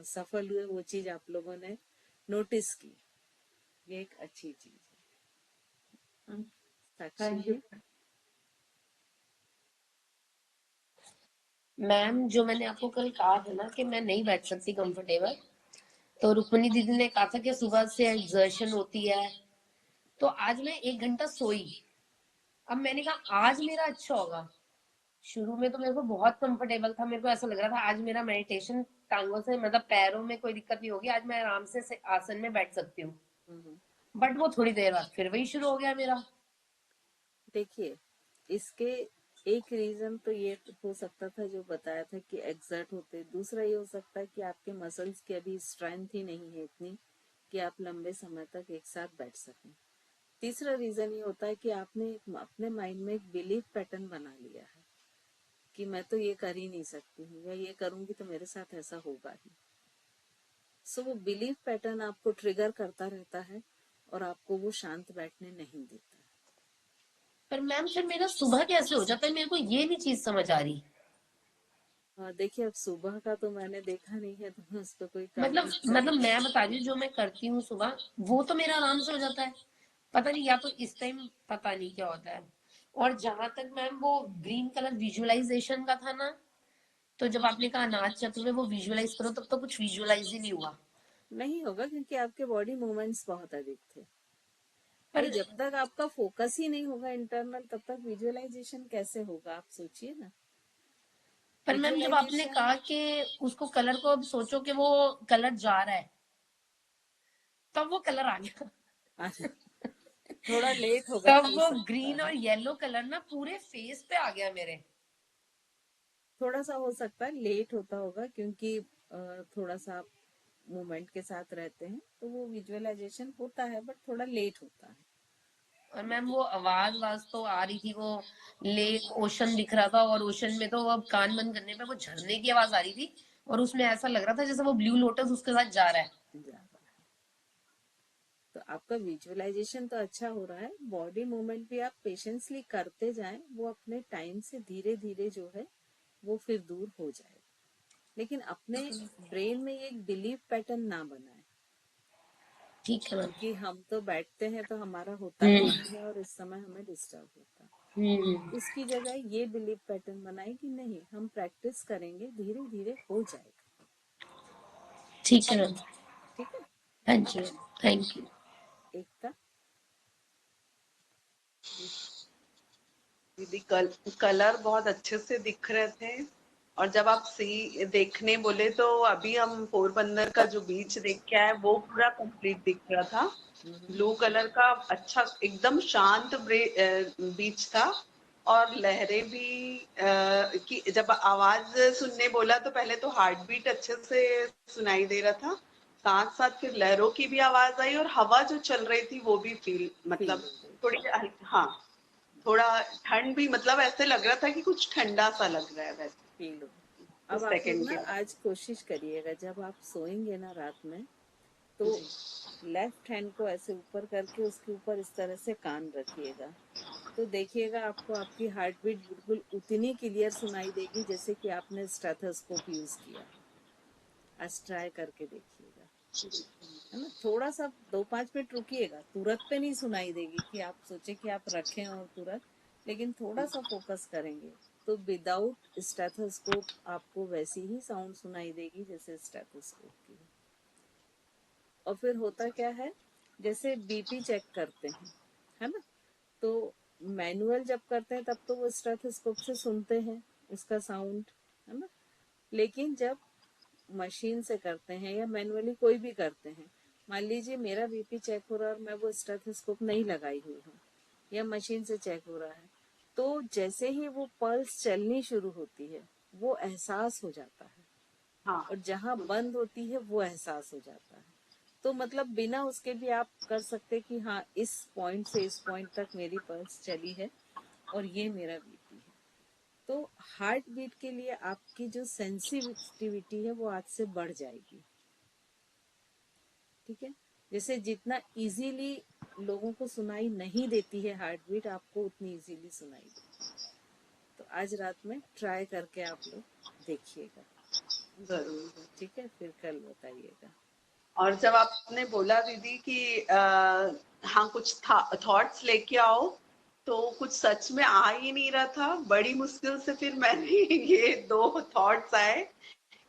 सफल हुए, वो चीज आप लोगों ने नोटिस की, ये एक अच्छी चीज है। साक्षी थैंक यू। जी। मैम जो मैंने आपको कल कहा था ना कि मैं नहीं बैठ सकती कंफर्टेबल, तो रुक्मणी दीदी ने कहा था कि सुबह से एक्सर्शन होती है, तो आज मैं 1 घंटा सोई। अब मैंने कहा आज मेरा अच्छा होगा, शुरू में तो मेरे को बहुत कंफर्टेबल था, मेरे को ऐसा लग रहा था आज मेरा मेडिटेशन टांगों से मतलब पैरों में कोई दिक्कत नहीं होगी, आज मैं आराम से आसन में बैठ सकती हूँ। हम्म। बट वो थोड़ी देर बाद फिर वही शुरू हो गया मेरा। देखिए, इसके एक रीजन तो ये हो सकता था जो बताया था कि एग्जर्ट होते, दूसरा ये हो सकता है कि आपके मसल्स की अभी स्ट्रेंथ ही नहीं है इतनी कि आप लंबे समय तक एक साथ बैठ सकें। तीसरा रीजन ये होता है कि आपने अपने माइंड में एक बिलीफ पैटर्न बना लिया है कि मैं तो ये कर ही नहीं सकती हूँ, या ये करूंगी तो मेरे साथ ऐसा होगा ही। सो वो बिलीफ पैटर्न आपको ट्रिगर करता रहता है और आपको वो शांत बैठने नहीं देता। पर मैम फिर मेरा सुबह कैसे हो जाता है, मेरे को ये नहीं चीज समझ आ रही। देखिए, अब सुबह का तो मैंने देखा नहीं है, तो मैं उस पर कोई मतलब कमेंट मतलब करूँ। मैं बता रही हूँ जो मैं करती हूँ सुबह, वो तो मेरा आराम से हो जाता है। पता नहीं, या तो इस टाइम पता नहीं क्या होता है। और जहां तक मैम वो ग्रीन कलर विजुअलाइजेशन का था ना, तो जब आपने कहा अनाज चक्र में वो विजुअलाइज करो, तब तो कुछ विजुअलाइज ही नहीं हुआ। नहीं होगा क्योंकि आपके बॉडी मूवमेंट्स बहुत अधिक थे। पर भाई, जब तक आपका फोकस ही नहीं होगा इंटरनल, तब तक विजुअलाइजेशन कैसे होगा, आप सोचिए ना। पर मैम जब आपने विजुअलाइजेशन कहा कि उसको कलर को अब सोचो कि वो कलर जा रहा है, तब वो कलर आ गया। थोड़ा लेट होगा, तब हो वो सकता ग्रीन है। और येलो कलर ना पूरे फेस पे आ गया मेरे। थोड़ा सा हो सकता है लेट होता होगा क्योंकि थोड़ा सा आप मूवमेंट के साथ रहते हैं, तो वो विजुअलाइजेशन होता है बट थोड़ा लेट होता है। और मैम वो आवाज वाज तो आ रही थी, वो लेक ओशन दिख रहा था, और ओशन में तो अब कान बंद करने पे वो झरने की आवाज आ रही थी, और उसमें ऐसा लग रहा था जैसे वो ब्लू लोटस उसके साथ जा रहा है। ज्यादा है तो आपका विजुअलाइजेशन तो अच्छा हो रहा है। बॉडी मूवमेंट भी आप पेशेंसली करते जाएं, वो अपने टाइम से धीरे धीरे जो है वो फिर दूर हो जाएगा। लेकिन अपने ब्रेन में एक बिलीफ पैटर्न ना बनाए ठीक है मैम। कि हम तो बैठते हैं तो हमारा होता ही हम्म। नहीं है और इस समय हमें डिस्टर्ब होता है। हम्म। उसकी जगह ये बिलीफ पैटर्न बनाए कि नहीं, हम प्रैक्टिस करेंगे, धीरे धीरे हो जाएगा। ठीक है मैम। ठीक है। हाँ जी, थैंक यू। एकता। दीदी कलर बहुत अच्छे से दिख रहे थे। और जब आप सी देखने बोले तो अभी हम पोरबंदर का जो बीच देख के आए वो पूरा कंप्लीट दिख रहा था। ब्लू कलर का अच्छा एकदम शांत बीच था। और लहरें भी कि जब आवाज सुनने बोला तो पहले तो हार्ट बीट अच्छे से सुनाई दे रहा था, साथ साथ फिर लहरों की भी आवाज आई और हवा जो चल रही थी वो भी फील फील मतलब हो गई। थोड़ी। हाँ, थोड़ा ठंड भी मतलब ऐसे लग रहा था कि कुछ ठंडा सा लग रहा है वैसे फील हो। कुछ अब आप लोग सेकंड ना के बाद। आज कोशिश करिएगा, जब आप सोएंगे ना रात में, तो जी लेफ्ट हैंड को ऐसे ऊपर करके उसके ऊपर इस तरह से कान रखिएगा। तो देखिएगा आपको आपकी हार्ट बीट बिल्कुल उतनी क्लियर सुनाई देगी जैसे कि आपने स्टेथोस्कोप यूज किया हो। आज ट्राई करके देखिएगा, है ना। थोड़ा सा 2-5 मिनट रुकिएगा, तुरंत पे नहीं सुनाई देगी कि आप सोचे कि आप रखें और तुरंत, लेकिन थोड़ा सा फोकस करेंगे तो विदाउट स्टेथोस्कोप आपको वैसी ही साउंड सुनाई देगी जैसे स्टेथोस्कोप की। और फिर होता क्या है, जैसे बीपी चेक करते हैं, है ना, तो मैनुअल जब करते हैं तब तो वो स्टेथोस्कोप से सुनते हैं उसका साउंड, है ना। लेकिन जब मशीन से करते हैं या मैनुअली कोई भी करते हैं, मान लीजिए मेरा बीपी चेक हो रहा है और मैं वो स्टेथोस्कोप नहीं लगाई हुई हूँ या मशीन से चेक हो रहा है, तो जैसे ही वो पल्स चलनी शुरू होती है वो एहसास हो जाता है, हाँ। और जहां बंद होती है वो एहसास हो जाता है। तो मतलब बिना उसके भी आप कर सकते कि हाँ, इस पॉइंट से इस पॉइंट तक मेरी पल्स चली है और ये मेरा बीपी है। तो हार्ट बीट के लिए आपकी जो सेंसिटिविटी है वो आज से बढ़ जाएगी। ठीक है। जैसे जितना इजीली लोगों को सुनाई नहीं देती है हार्ट बीट, आपको उतनी इजीली सुनाई देगी। तो आज रात में ट्राई करके आप लोग देखिएगा। जरूर। ठीक है, फिर कल बताइएगा। और जब आपने बोला दीदी कि हाँ कुछ थॉट्स लेके आओ, तो कुछ सच में आ ही नहीं रहा था। बड़ी मुश्किल से फिर मैंने ये 2 थॉट्स आए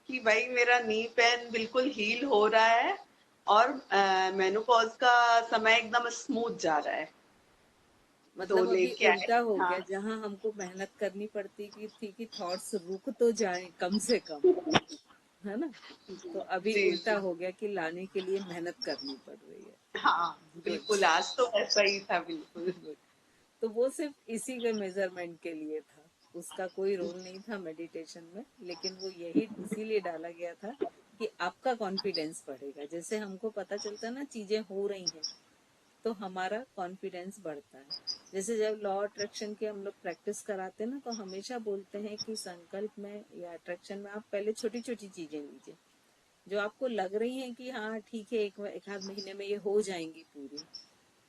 कि भाई मेरा नी पेन बिल्कुल हील हो रहा है और मेनोपॉज का समय एकदम स्मूथ जा रहा है। मतलब तो अभी लेके आए। उल्टा हो हाँ गया, जहां हमको मेहनत करनी पड़ती की थी कि थॉट्स रुक तो जाएं कम से कम, है ना, तो अभी जी उल्टा जी। हो गया कि लाने के लिए मेहनत करनी पड़ रही है। हाँ गुड बिल्कुल, आज तो ऐसा ही था बिल्कुल। गुड। तो वो सिर्फ इसी के मेजरमेंट के लिए था, उसका कोई रोल नहीं था मेडिटेशन में, लेकिन वो यही इसीलिए डाला गया था कि आपका कॉन्फिडेंस बढ़ेगा। जैसे हमको पता चलता है ना चीजें हो रही हैं, तो हमारा कॉन्फिडेंस बढ़ता है। जैसे जब लॉ अट्रैक्शन की हम लोग प्रैक्टिस कराते हैं ना, तो हमेशा बोलते हैं कि संकल्प में या अट्रैक्शन में आप पहले छोटी छोटी चीजें लीजिए, जो आपको लग रही हैं कि हाँ ठीक है, एक आध महीने में ये हो जाएंगी पूरी,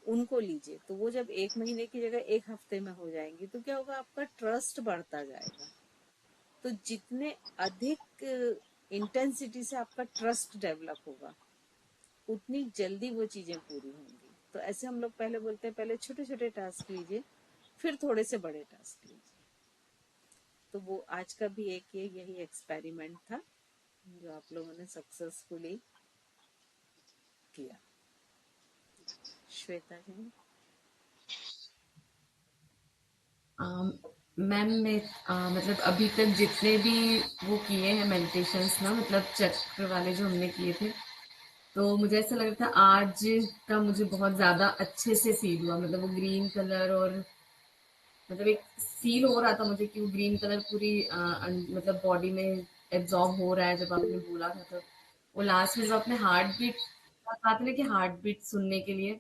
उनको लीजिए। तो वो जब एक महीने की जगह एक हफ्ते में हो जाएंगी, तो क्या होगा, आपका ट्रस्ट बढ़ता जाएगा। तो जितने अधिक इंटेंसिटी से आपका ट्रस्ट डेवलप होगा, उतनी जल्दी वो चीजें पूरी होंगी। तो ऐसे हम लोग पहले बोलते हैं, पहले छोटे छोटे टास्क लीजिए, फिर थोड़े से बड़े टास्क लीजिए। तो वो आज का भी एक यही एक्सपेरिमेंट था जो आप लोगों ने सक्सेसफुली किया। श्वेता जी। मैम मैं मतलब अभी तक जितने भी वो किए हैं मेडिटेशंस ना, मतलब चक्र वाले जो हमने किए थे, तो मुझे ऐसा लग रहा था आज का मुझे बहुत ज्यादा अच्छे से फील हुआ। मतलब वो ग्रीन कलर, और मतलब एक फील हो रहा था मुझे कि वो ग्रीन कलर पूरी मतलब बॉडी में एब्जॉर्ब हो रहा है। जब आपने बोला था तो वो लास्ट में जब अपने हार्ट बीट बात ना, कि हार्ट बीट सुनने के लिए,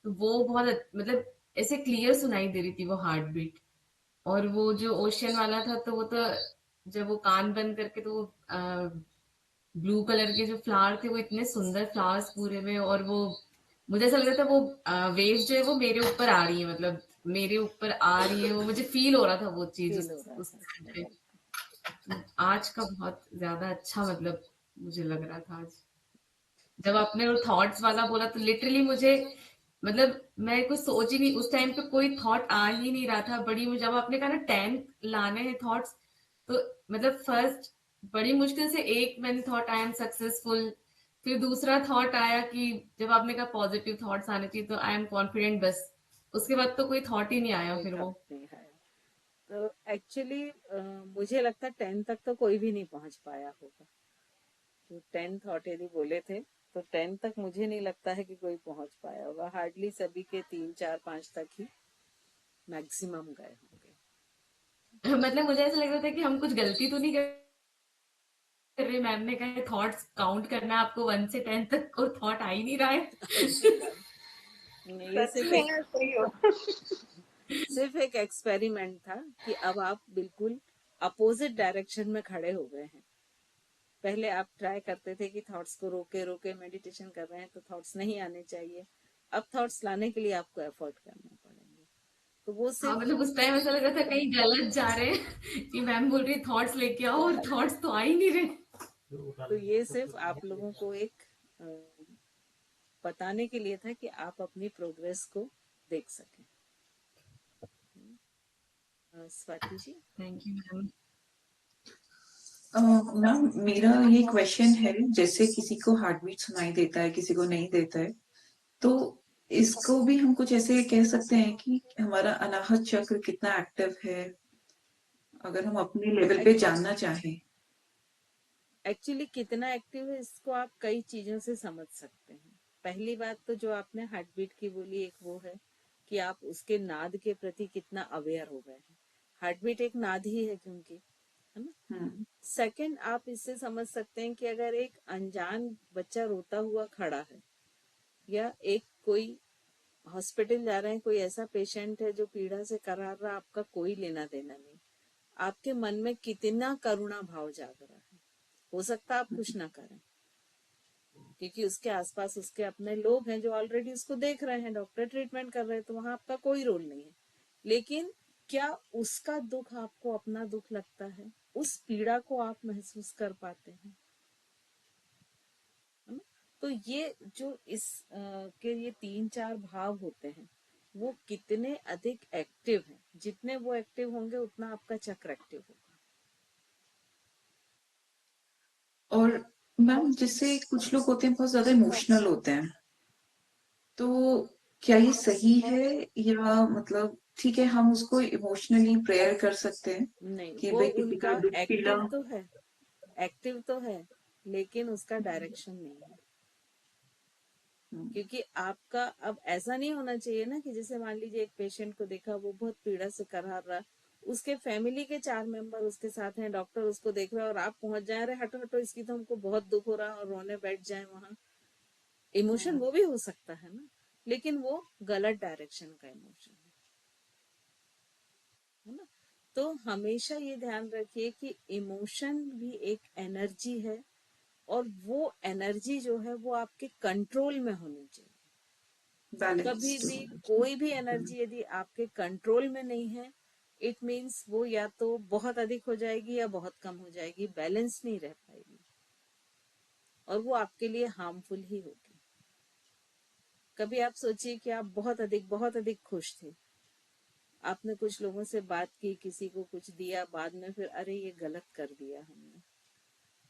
तो वो बहुत मतलब ऐसे क्लियर सुनाई दे रही थी वो हार्ट बीट। और वो जो ओशियन वाला था, तो वो तो जब वो कान बंद करके, तो ब्लू कलर के जो फ्लावर थे वो इतने सुंदर फ्लावर्स पूरे में, और वो मुझे ऐसा लग रहा था वो वेव्स जो है वो मेरे ऊपर आ रही है, मतलब मेरे ऊपर आ रही है, वो मुझे फील हो रहा था वो चीज फील हो रहा उस था। time पे। तो आज का बहुत ज्यादा अच्छा मतलब मुझे लग रहा था आज। जब आपने वो थॉट्स वाला बोला तो लिटरली मुझे, मतलब मैं कुछ सोच ही नहीं, उस टाइम पे कोई थॉट आ ही नहीं रहा था। बड़ी जब आपने कहा ना 10 लाने हैं थॉट्स, तो मतलब फर्स्ट बड़ी मुश्किल से एक मैंने थॉट आई एम सक्सेसफुल, फिर दूसरा थॉट आया कि जब आपने कहा पॉजिटिव थॉट्स आने चाहिए, तो आई एम कॉन्फिडेंट, बस उसके बाद तो कोई थॉट ही नहीं आया कोई फिर वो। थॉट नहीं है। तो एक्चुअली मुझे लगता है 10 तक तो कोई भी नहीं पहुंच पाया होगा। जो 10 थॉट यदि बोले थे, तो 10 तक मुझे नहीं लगता है कि कोई पहुंच पाया होगा। हार्डली सभी के 3 4 5 तक ही मैक्सिमम गए होंगे। मतलब मुझे ऐसा लग रहा था कि हम कुछ गलती तो नहीं कर रहे। मैम ने कहा थॉट्स काउंट करना है आपको 1 से 10 तक, और थॉट आ ही नहीं रहा है। ये सच में ऐसा ही हो। सिर्फ एक एक्सपेरिमेंट था कि अब आप बिल्कुल अपोजिट डायरेक्शन में खड़े हो गए हैं। पहले आप ट्राई करते थे कि थॉट्स को रोके रोके मेडिटेशन कर रहे हैं तो थॉट्स नहीं आने चाहिए, अब थॉट्स लाने के लिए आपको एफर्ट करना पड़ेंगे। तो वो हाँ, सिर्फ मतलब उस टाइम ऐसा लग रहा था कहीं गलत जा रहे हैं कि मैम बोल रही थॉट्स लेके आओ, और थॉट्स तो आ ही नहीं रहे। तो ये सिर्फ आप लोगों को एक अ, बताने के लिए था कि आप अपनी प्रोग्रेस को देख सकें। Swati ji. Thank you ma'am. Ma'am मेरा ये क्वेश्चन है, जैसे किसी को हार्ट बीट सुनाई देता है, किसी को नहीं देता है, तो इसको भी हम कुछ ऐसे कह सकते हैं कि हमारा अनाहत चक्र कितना एक्टिव है, अगर हम अपने लेवल पे जानना चाहें। एक्चुअली कितना एक्टिव है इसको आप कई चीजों से समझ सकते हैं। पहली बात तो जो आपने हार्ट बीट की बोली, एक वो है कि आप उसके नाद के प्रति कितना अवेयर हो गए हैं। हार्ट बीट एक नाद ही है क्योंकि, है ना। सेकंड, आप इससे समझ सकते हैं कि अगर एक अनजान बच्चा रोता हुआ खड़ा है, या एक कोई हॉस्पिटल जा रहे हैं, कोई ऐसा पेशेंट है जो पीड़ा से करार रहा, आपका कोई लेना देना नहीं, आपके मन में कितना करुणा भाव जाग रहा है। हो सकता है आप कुछ ना करें क्योंकि उसके आसपास उसके अपने लोग हैं जो ऑलरेडी उसको देख रहे हैं, डॉक्टर ट्रीटमेंट कर रहे हैं, तो वहां आपका कोई रोल नहीं है। लेकिन क्या उसका दुख आपको अपना दुख लगता है? उस पीड़ा को आप महसूस कर पाते हैं, है ना? तो ये जो के ये 3 4 भाव होते हैं, वो कितने अधिक एक्टिव हैं। जितने वो एक्टिव होंगे उतना आपका चक्र एक्टिव होगा। और मैम जैसे कुछ लोग होते हैं बहुत ज्यादा इमोशनल होते हैं, तो क्या ये सही है, या मतलब ठीक है, हम उसको इमोशनली प्रेयर कर सकते हैं नहीं, कि वो भाई किसी उनका का दुख पीला। एक्टिव तो है, लेकिन उसका डायरेक्शन नहीं है। क्योंकि आपका अब ऐसा नहीं होना चाहिए ना कि जैसे मान लीजिए एक पेशेंट को देखा, वो बहुत पीड़ा से कराह रहा, उसके फैमिली के 4 मेंबर उसके साथ हैं, डॉक्टर उसको देख रहा है और आप पहुंच जाए, अरे हटो हटो इसकी तो हमको बहुत दुख हो रहा है, और रोने बैठ जाए वहां। इमोशन वो भी हो सकता है ना, लेकिन वो गलत डायरेक्शन का इमोशन है ना। तो हमेशा ये ध्यान रखिए कि इमोशन भी एक एनर्जी है, और वो एनर्जी जो है वो आपके कंट्रोल में होनी चाहिए। कभी बैलेंस्ड। भी कोई भी एनर्जी यदि आपके कंट्रोल में नहीं है, इट मीन्स वो या तो बहुत अधिक हो जाएगी या बहुत कम हो जाएगी, बैलेंस नहीं रह पाएगी, और वो आपके लिए हार्मफुल ही होगी। कभी आप सोचिए कि आप बहुत अधिक खुश थे, आपने कुछ लोगों से बात की, किसी को कुछ दिया, बाद में फिर अरे ये गलत कर दिया हमने,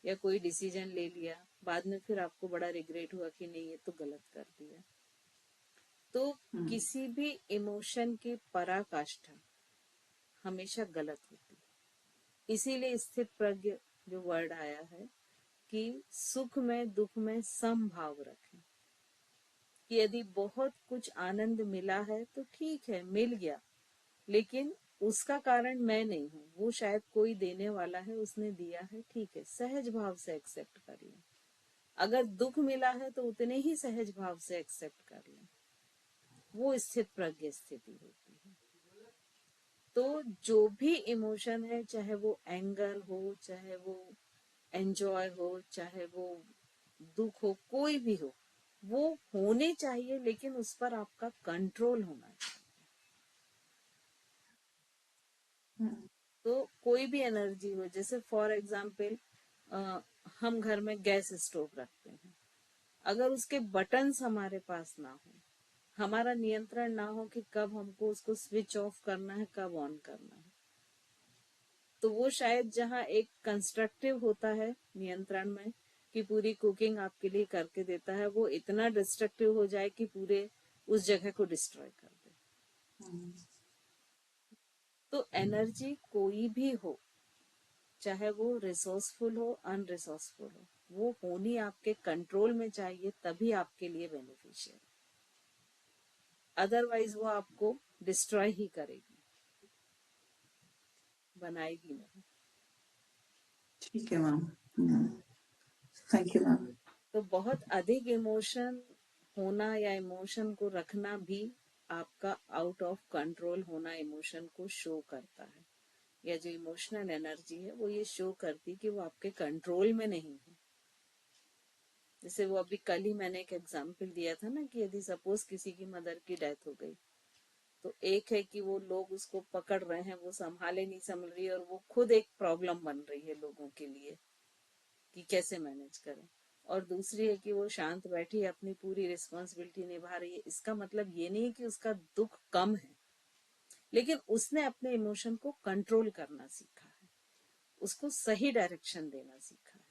या कोई डिसीजन ले लिया, बाद में फिर आपको बड़ा रिग्रेट हुआ कि नहीं ये तो गलत कर दिया। तो किसी भी इमोशन की पराकाष्ठा हमेशा गलत होती है। इसीलिए स्थित प्रज्ञ जो वर्ड आया है कि सुख में दुख में समभाव रखें, कि यदि बहुत कुछ आनंद मिला है तो ठीक है, मिल गया, लेकिन उसका कारण मैं नहीं हूँ, वो शायद कोई देने वाला है, उसने दिया है, ठीक है, सहज भाव से एक्सेप्ट कर लें। अगर दुख मिला है तो उतने ही सहज भाव से एक्सेप्ट कर लें, वो स्थित प्रज्ञ स्थिति होती है। तो जो भी इमोशन है, चाहे वो एंगर हो, चाहे वो एंजॉय हो, चाहे वो दुख हो, कोई भी हो, वो होने चाहिए, लेकिन उस पर आपका कंट्रोल होना चाहिए। तो कोई भी एनर्जी हो, जैसे फॉर एग्जाम्पल हम घर में गैस स्टोव रखते हैं, अगर उसके बटन्स हमारे पास ना हो, हमारा नियंत्रण ना हो कि कब हमको उसको स्विच ऑफ करना है, कब ऑन करना है, तो वो शायद जहाँ एक कंस्ट्रक्टिव होता है नियंत्रण में कि पूरी कुकिंग आपके लिए करके देता है, वो इतना डिस्ट्रक्टिव हो जाए कि पूरे उस जगह को डिस्ट्रॉय कर दे। तो एनर्जी कोई भी हो, चाहे वो रिसोर्सफुल हो, अनरिसोर्सफुल हो, वो होनी आपके कंट्रोल में चाहिए, तभी आपके लिए बेनिफिशियल। अदरवाइज वो आपको डिस्ट्रॉय ही करेगी, बनाएगी नहीं। ठीक है मैम, थैंक यू मैम। तो बहुत अधिक इमोशन होना या इमोशन को रखना भी आपका आउट ऑफ कंट्रोल होना इमोशन को शो करता है, या जो इमोशनल एनर्जी है वो ये शो करती कि वो आपके कंट्रोल में नहीं है। जैसे वो अभी कल ही मैंने एक एग्जाम्पल दिया था ना कि यदि सपोज किसी की मदर की डेथ हो गई, तो एक है कि वो लोग उसको पकड़ रहे हैं, वो संभाले नहीं संभल रही, और वो खुद एक प्रॉब्लम बन रही है लोगों के लिए कि कैसे मैनेज करें, और दूसरी है कि वो शांत बैठी अपनी पूरी रिस्पॉन्सिबिलिटी निभा रही है। इसका मतलब ये नहीं कि उसका दुख कम है, लेकिन उसने अपने इमोशन को कंट्रोल करना सीखा है, उसको सही डायरेक्शन देना सीखा है।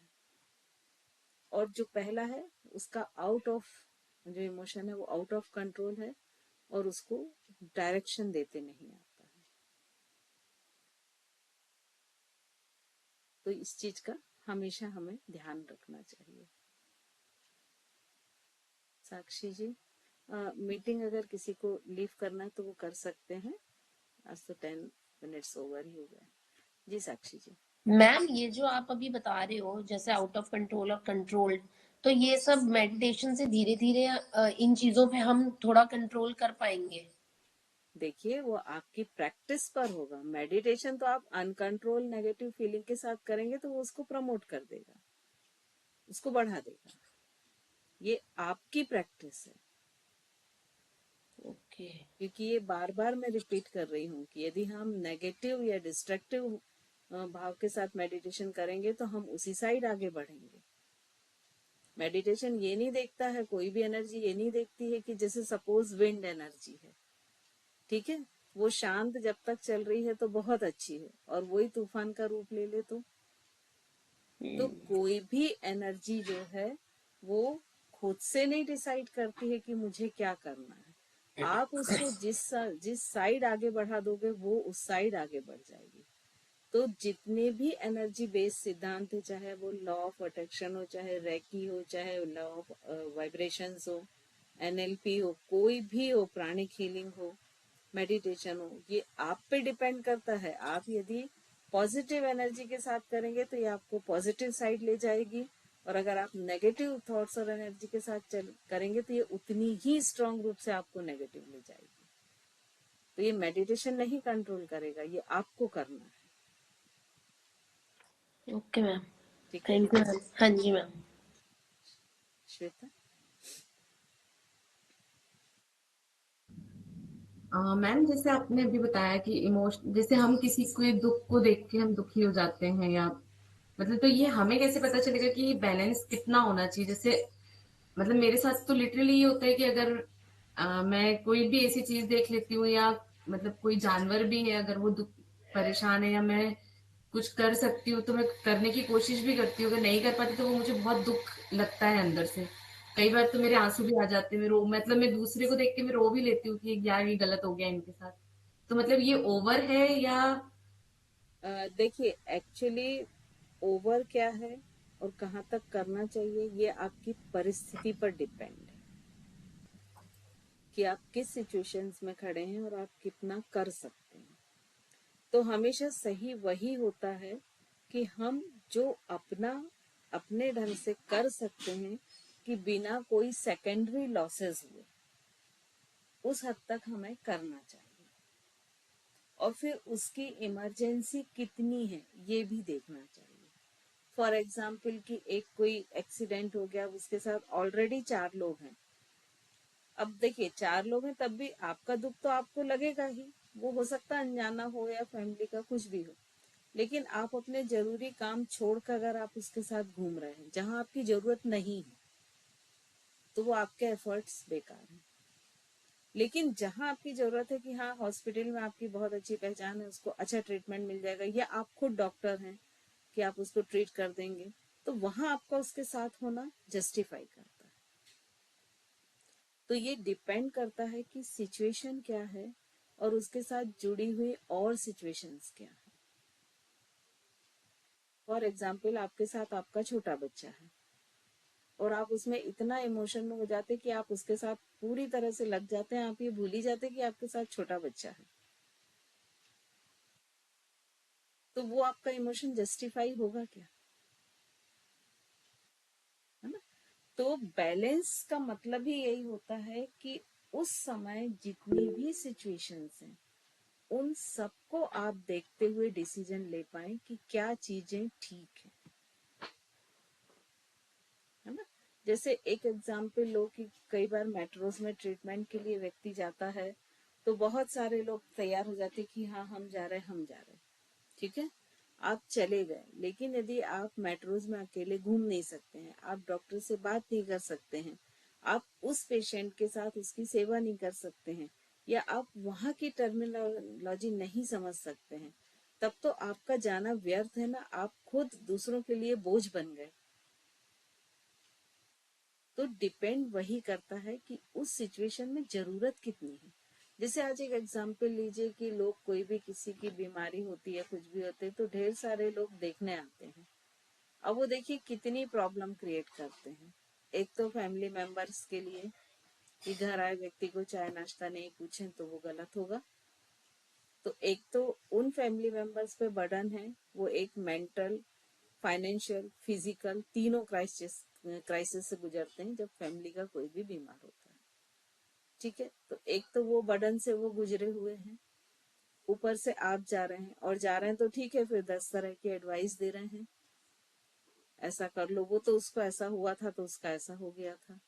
और जो पहला है उसका आउट ऑफ, जो इमोशन है वो आउट ऑफ कंट्रोल है, और उसको डायरेक्शन देते नहीं आता है। तो इस चीज का हमेशा हमें ध्यान रखना चाहिए। साक्षी जी, मीटिंग अगर किसी को लीव करना है तो वो कर सकते हैं, आज तो 10 मिनट्स ओवर ही हो गए। जी साक्षी जी। मैम, ये जो आप अभी बता रहे हो जैसे आउट ऑफ कंट्रोल और कंट्रोल्ड, तो ये सब मेडिटेशन से धीरे धीरे इन चीजों पे हम थोड़ा कंट्रोल कर पाएंगे? देखिए, वो आपकी प्रैक्टिस पर होगा। मेडिटेशन तो आप अनकंट्रोल नेगेटिव फीलिंग के साथ करेंगे तो वो उसको प्रमोट कर देगा, उसको बढ़ा देगा। ये आपकी प्रैक्टिस है। ओके। क्योंकि ये बार बार मैं रिपीट कर रही हूँ कि यदि हम नेगेटिव या डिस्ट्रक्टिव भाव के साथ मेडिटेशन करेंगे तो हम उसी साइड आगे बढ़ेंगे। मेडिटेशन ये नहीं देखता है, कोई भी एनर्जी ये नहीं देखती है कि जैसे सपोज विंड एनर्जी है, ठीक है, वो शांत जब तक चल रही है तो बहुत अच्छी है, और वही तूफान का रूप ले ले तो कोई भी एनर्जी जो है वो खुद से नहीं डिसाइड करती है कि मुझे क्या करना है। आप उसको जिस साइड आगे बढ़ा दोगे वो उस साइड आगे बढ़ जाएगी। तो जितने भी एनर्जी बेस्ड सिद्धांत है, चाहे वो लॉ ऑफ अट्रैक्शन हो, चाहे रेकी हो, चाहे लॉ ऑफ वाइब्रेशंस हो, एनएलपी हो, कोई भी हो, प्राणिक हीलिंग हो, मेडिटेशन हो, ये आप पे डिपेंड करता है। आप यदि पॉजिटिव एनर्जी के साथ करेंगे तो ये आपको पॉजिटिव साइड ले जाएगी, और अगर आप नेगेटिव थॉट्स और एनर्जी के साथ करेंगे तो ये उतनी ही स्ट्रांग रूप से आपको नेगेटिव ले जाएगी। तो ये मेडिटेशन नहीं कंट्रोल करेगा, ये आपको करना है। ओके मैम, ठीक है थैंक यू मैम। हाँ जी मैम। श्वेता? मैम जैसे आपने अभी बताया कि इमोशन, जैसे हम किसी के दुख को देख के हम दुखी हो जाते हैं, या मतलब तो ये हमें कैसे पता चलेगा कि बैलेंस कितना होना चाहिए? जैसे मतलब मेरे साथ तो लिटरली ये होता है कि अगर मैं कोई भी ऐसी चीज देख लेती हूँ, या मतलब कोई जानवर भी है अगर वो परेशान है, या मैं कुछ कर सकती हूँ तो मैं करने की कोशिश भी करती हूँ, अगर नहीं कर पाती तो वो मुझे बहुत दुख लगता है अंदर से। कई बार तो मेरे आंसू भी आ जाते हैं, मैं रो, मतलब मैं दूसरे को देख के मैं रो भी लेती हूँ कि यार ये गलत हो गया इनके साथ। तो मतलब ये ओवर है या? देखिए, एक्चुअली ओवर क्या है और कहाँ तक करना चाहिए, ये आपकी परिस्थिति पर डिपेंड है कि आप किस सिचुएशंस में खड़े हैं और आप कितना कर सकते हैं। तो हमेशा सही वही होता है कि हम जो अपने ढंग से कर सकते हैं कि बिना कोई सेकेंडरी लॉसेस हुए, उस हद तक हमें करना चाहिए। और फिर उसकी इमरजेंसी कितनी है ये भी देखना चाहिए। फॉर एग्जाम्पल कि एक कोई एक्सीडेंट हो गया, उसके साथ ऑलरेडी 4 लोग हैं। अब देखिए 4 लोग हैं, तब भी आपका दुख तो आपको लगेगा ही। वो हो सकता है अनजाना हो या फैमिली का कुछ भी हो, लेकिन आप अपने जरूरी काम छोड़कर अगर आप उसके साथ घूम रहे हैं जहां आपकी जरूरत नहीं है, तो वो आपके एफर्ट्स बेकार हैं। लेकिन जहां आपकी जरूरत है कि हाँ हॉस्पिटल में आपकी बहुत अच्छी पहचान है, उसको अच्छा ट्रीटमेंट मिल जाएगा, या आप खुद डॉक्टर हैं कि आप उसको ट्रीट कर देंगे, तो वहां आपका उसके साथ होना जस्टिफाई करता है। तो ये डिपेंड करता है कि सिचुएशन क्या है और उसके साथ जुड़ी हुई और सिचुएशंस क्या है। फॉर एग्जाम्पल, आपके साथ आपका छोटा बच्चा है और आप उसमें इतना इमोशन में हो जाते कि आप उसके साथ पूरी तरह से लग जाते हैं, आप ये भूल ही जाते कि आपके साथ छोटा बच्चा है। तो वो आपका इमोशन जस्टिफाई होगा क्या? है ना? तो बैलेंस का मतलब ही यही होता है कि उस समय जितनी भी सिचुएशंस हैं उन सबको आप देखते हुए डिसीजन ले पाए कि क्या चीजें ठीक है ना? जैसे एक एग्जाम्पल लो कि कई बार मेट्रोस में ट्रीटमेंट के लिए व्यक्ति जाता है तो बहुत सारे लोग तैयार हो जाते कि हाँ हम जा रहे हैं, हम जा रहे हैं। ठीक है, आप चले गए, लेकिन यदि आप मेट्रोज में अकेले घूम नहीं सकते हैं, आप डॉक्टर से बात नहीं कर सकते हैं, आप उस पेशेंट के साथ उसकी सेवा नहीं कर सकते हैं, या आप वहां की टर्मिनोलॉजी नहीं समझ सकते हैं, तब तो आपका जाना व्यर्थ है ना। आप खुद दूसरों के लिए बोझ बन गए। तो डिपेंड वही करता है कि उस सिचुएशन में जरूरत कितनी है। जैसे आज एक एग्जांपल लीजिए कि लोग, कोई भी किसी की बीमारी होती है, कुछ भी होते हैं, तो ढेर सारे लोग देखने आते हैं। अब वो देखिए कितनी प्रॉब्लम क्रिएट करते हैं। एक तो फैमिली मेंबर्स के लिए कि घर आए व्यक्ति को चाय नाश्ता नहीं पूछें तो वो गलत होगा। तो एक तो उन फैमिली मेंबर्स पे बर्डन है, वो एक मेंटल, फाइनेंशियल, फिजिकल, तीनों क्राइसिस से गुजरते हैं जब फैमिली का कोई भी बीमार होता है। ठीक है, तो एक तो वो बर्डन से वो गुजरे हुए हैं, ऊपर से आप जा रहे हैं, और जा रहे हैं तो ठीक है, फिर 10 तरह की एडवाइस दे रहे हैं, ऐसा कर लो, वो तो उसको ऐसा हुआ था तो उसका ऐसा हो गया था।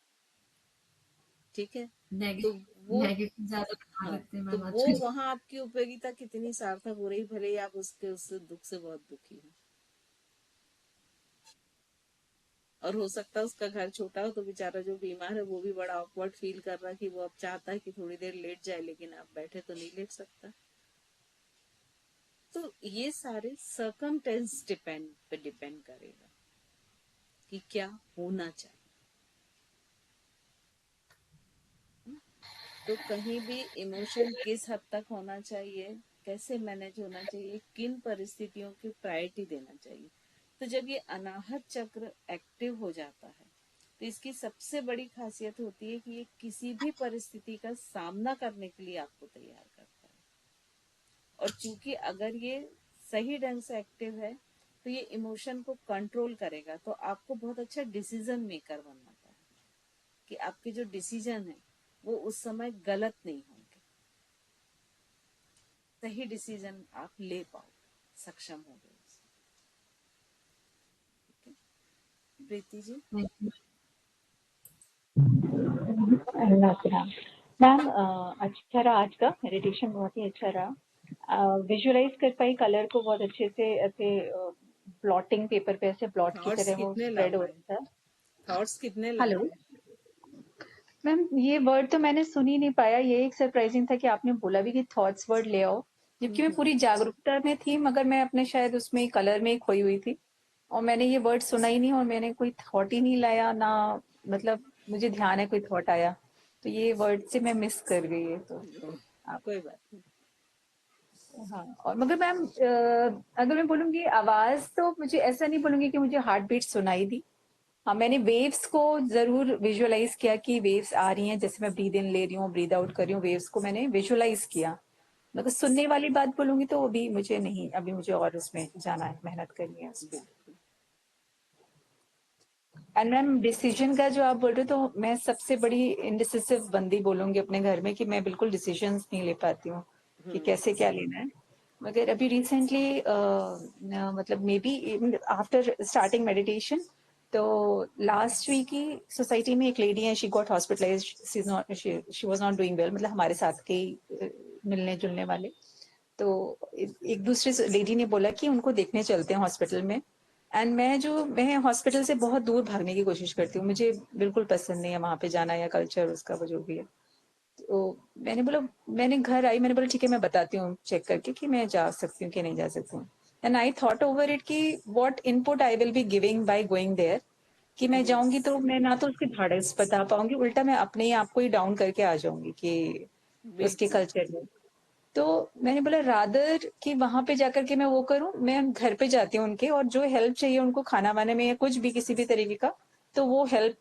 ठीक है, तो नेगेटिव वो, नेगेटिव ज्यादा बता हाँ, देते हैं तो मैम वो आजकल। वहां आपकी उपयोगिता कितनी सार्थक हो रही, भले ही आप उसके उस दुख से बहुत दुखी हो। और हो सकता है उसका घर छोटा हो तो बेचारा जो बीमार है वो भी बड़ा ऑकवर्ड फील कर रहा है कि वो अब चाहता है कि थोड़ी देर लेट जाए, लेकिन आप बैठे तो नहीं लेट सकता। तो ये सारे सर्कमटेंस पे डिपेंड करेगा कि क्या होना चाहिए। तो कहीं भी इमोशन किस हद तक होना चाहिए, कैसे मैनेज होना चाहिए, किन परिस्थितियों की प्रायोरिटी देना चाहिए। तो जब ये अनाहत चक्र एक्टिव हो जाता है तो इसकी सबसे बड़ी खासियत होती है कि ये किसी भी परिस्थिति का सामना करने के लिए आपको तैयार करता है। और चूंकि अगर ये सही ढंग से एक्टिव है तो ये इमोशन को कंट्रोल करेगा, तो आपको बहुत अच्छा डिसीजन मेकर बनाता है कि आपके जो डिसीजन है वो उस समय गलत नहीं होंगे, सही डिसीजन आप ले पाओगे, सक्षम होगे उससे। ठीक है प्रीति जी। अल्लाह के नाम। मैम अच्छा रहा आज का मेडिटेशन, बहुत ही अच्छा रहा। विजुअलाइज कर पाई कलर को बहुत अच्छे से, ऐसे ब्लॉटिंग पेपर पे ऐसे ब्लॉट की थॉट्स तरह वो कितने स्प्रेड हो लंबे, रहा था। थॉट्स कितने हेलो लंबे। मैम, ये वर्ड तो मैंने सुन ही नहीं पाया। ये एक सरप्राइजिंग था कि आपने बोला भी कि थॉट्स वर्ड ले आओ, जबकि मैं पूरी जागरूकता में थी, मगर मैं अपने शायद उसमें कलर में ही खोई हुई थी और मैंने ये वर्ड सुना ही नहीं और मैंने कोई थॉट ही नहीं लाया ना, मतलब मुझे ध्यान है कोई थॉट आया, तो ये वर्ड से मैं मिस कर गई है। तो आप कोई बात नहीं। हाँ, और मगर मैम अगर मैं बोलूंगी आवाज, तो मुझे ऐसा नहीं बोलूंगी कि मुझे हार्ट बीट सुनाई दी। हाँ, मैंने वेव्स को जरूर विजुअलाइज किया कि वेव्स आ रही हैं, जैसे मैं ब्रीद इन ले रही हूँ, ब्रीद आउट कर रही हूँ, वेव्स को मैंने विजुअलाइज किया। मगर सुनने वाली बात बोलूंगी तो अभी मुझे नहीं, अभी मुझे और उसमें जाना है, मेहनत करनी है उसमें। बिल्कुल। एंड मैम डिसीजन का जो आप बोल रहे हो, तो मैं सबसे बड़ी इनडिसिसिव बंदी बोलूंगी अपने घर में कि मैं बिल्कुल डिसीजंस नहीं ले पाती हूँ कि कैसे क्या लेना है। मगर अभी रिसेंटली मतलब may be after starting meditation, तो लास्ट वीक ही सोसाइटी में एक लेडी है, she got hospitalised, she was not doing well, मतलब हमारे साथ के ही मिलने जुलने वाले। तो एक दूसरे लेडी ने बोला कि उनको देखने चलते हैं हॉस्पिटल में। एंड मैं हॉस्पिटल से बहुत दूर भागने की कोशिश करती हूँ, मुझे बिल्कुल पसंद नहीं है वहां पे जाना या कल्चर उसका वो जो भी है। तो मैंने बोला, मैंने घर आई, मैंने बोला ठीक है मैं बताती हूँ चेक करके कि मैं जा सकती हूँ कि नहीं जा सकती हूँ। And I thought over it कि what input I will be giving by going there, कि मैं जाऊंगी तो मैं ना तो उसके धाड़स बता पाऊंगी, उल्टा मैं अपने आप को ही डाउन करके आ जाऊंगी कि उसके बिल्कुल। कल्चर में। तो मैंने बोला रादर कि वहां पे जाकर के मैं वो करूं, मैं घर पे जाती हूँ उनके, और जो हेल्प चाहिए उनको खाना वाने में या कुछ भी किसी भी तरीके का, तो वो हेल्प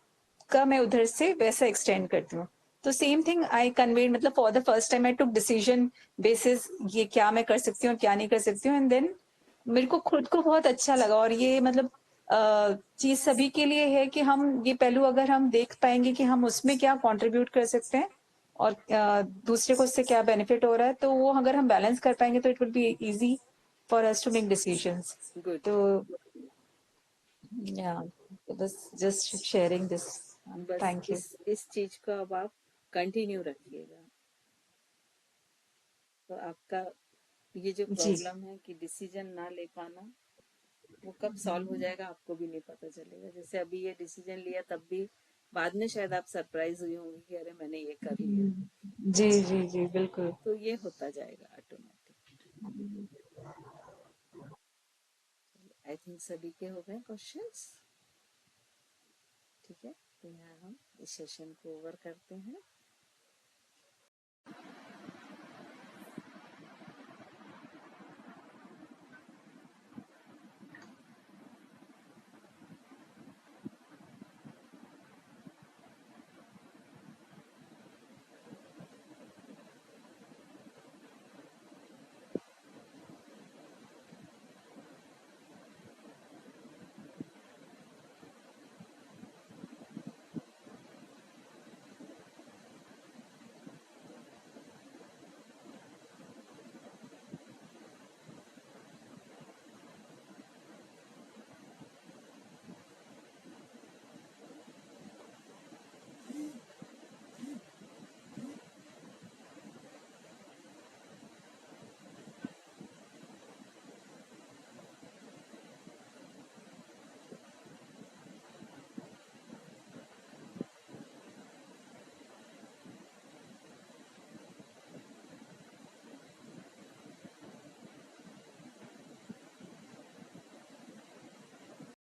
का मैं उधर से वैसा एक्सटेंड करती हूँ। तो सेम थिंग आई कन्वेड, मतलब for the first time I took decision basis ये क्या मैं कर सकती हूँ और क्या नहीं कर सकती हूँ। एंड देन मेरे को खुद को बहुत अच्छा लगा, और ये मतलब चीज सभी के लिए है कि हम ये पहलू अगर हम देख पाएंगे कि हम उसमें क्या कंट्रीब्यूट कर सकते हैं और दूसरे को उससे क्या बेनिफिट हो रहा है, तो वो अगर हम बैलेंस कर पाएंगे तो it will be easy for us to make decisions. Good. तो या बस जस्ट शेयरिंग दिस। बस थैंक यू। इस चीज को अब आप कंटिन्यू रखिएगा। तो आपका ये जो जी प्रॉब्लम है कि डिसीजन ना ले पाना, वो कब सॉल्व हो जाएगा आपको भी नहीं पता चलेगा। जैसे अभी ये डिसीजन लिया, तब भी बाद में शायद आप सरप्राइज हुई होंगी कि अरे मैंने ये कर लिया। जी जी जी बिल्कुल। तो ये होता जाएगा ऑटोमेटिक। आई थिंक सभी के हो गए क्वेश्चंस। ठीक है, तो यहाँ हम इस सेशन को ओवर करते हैं।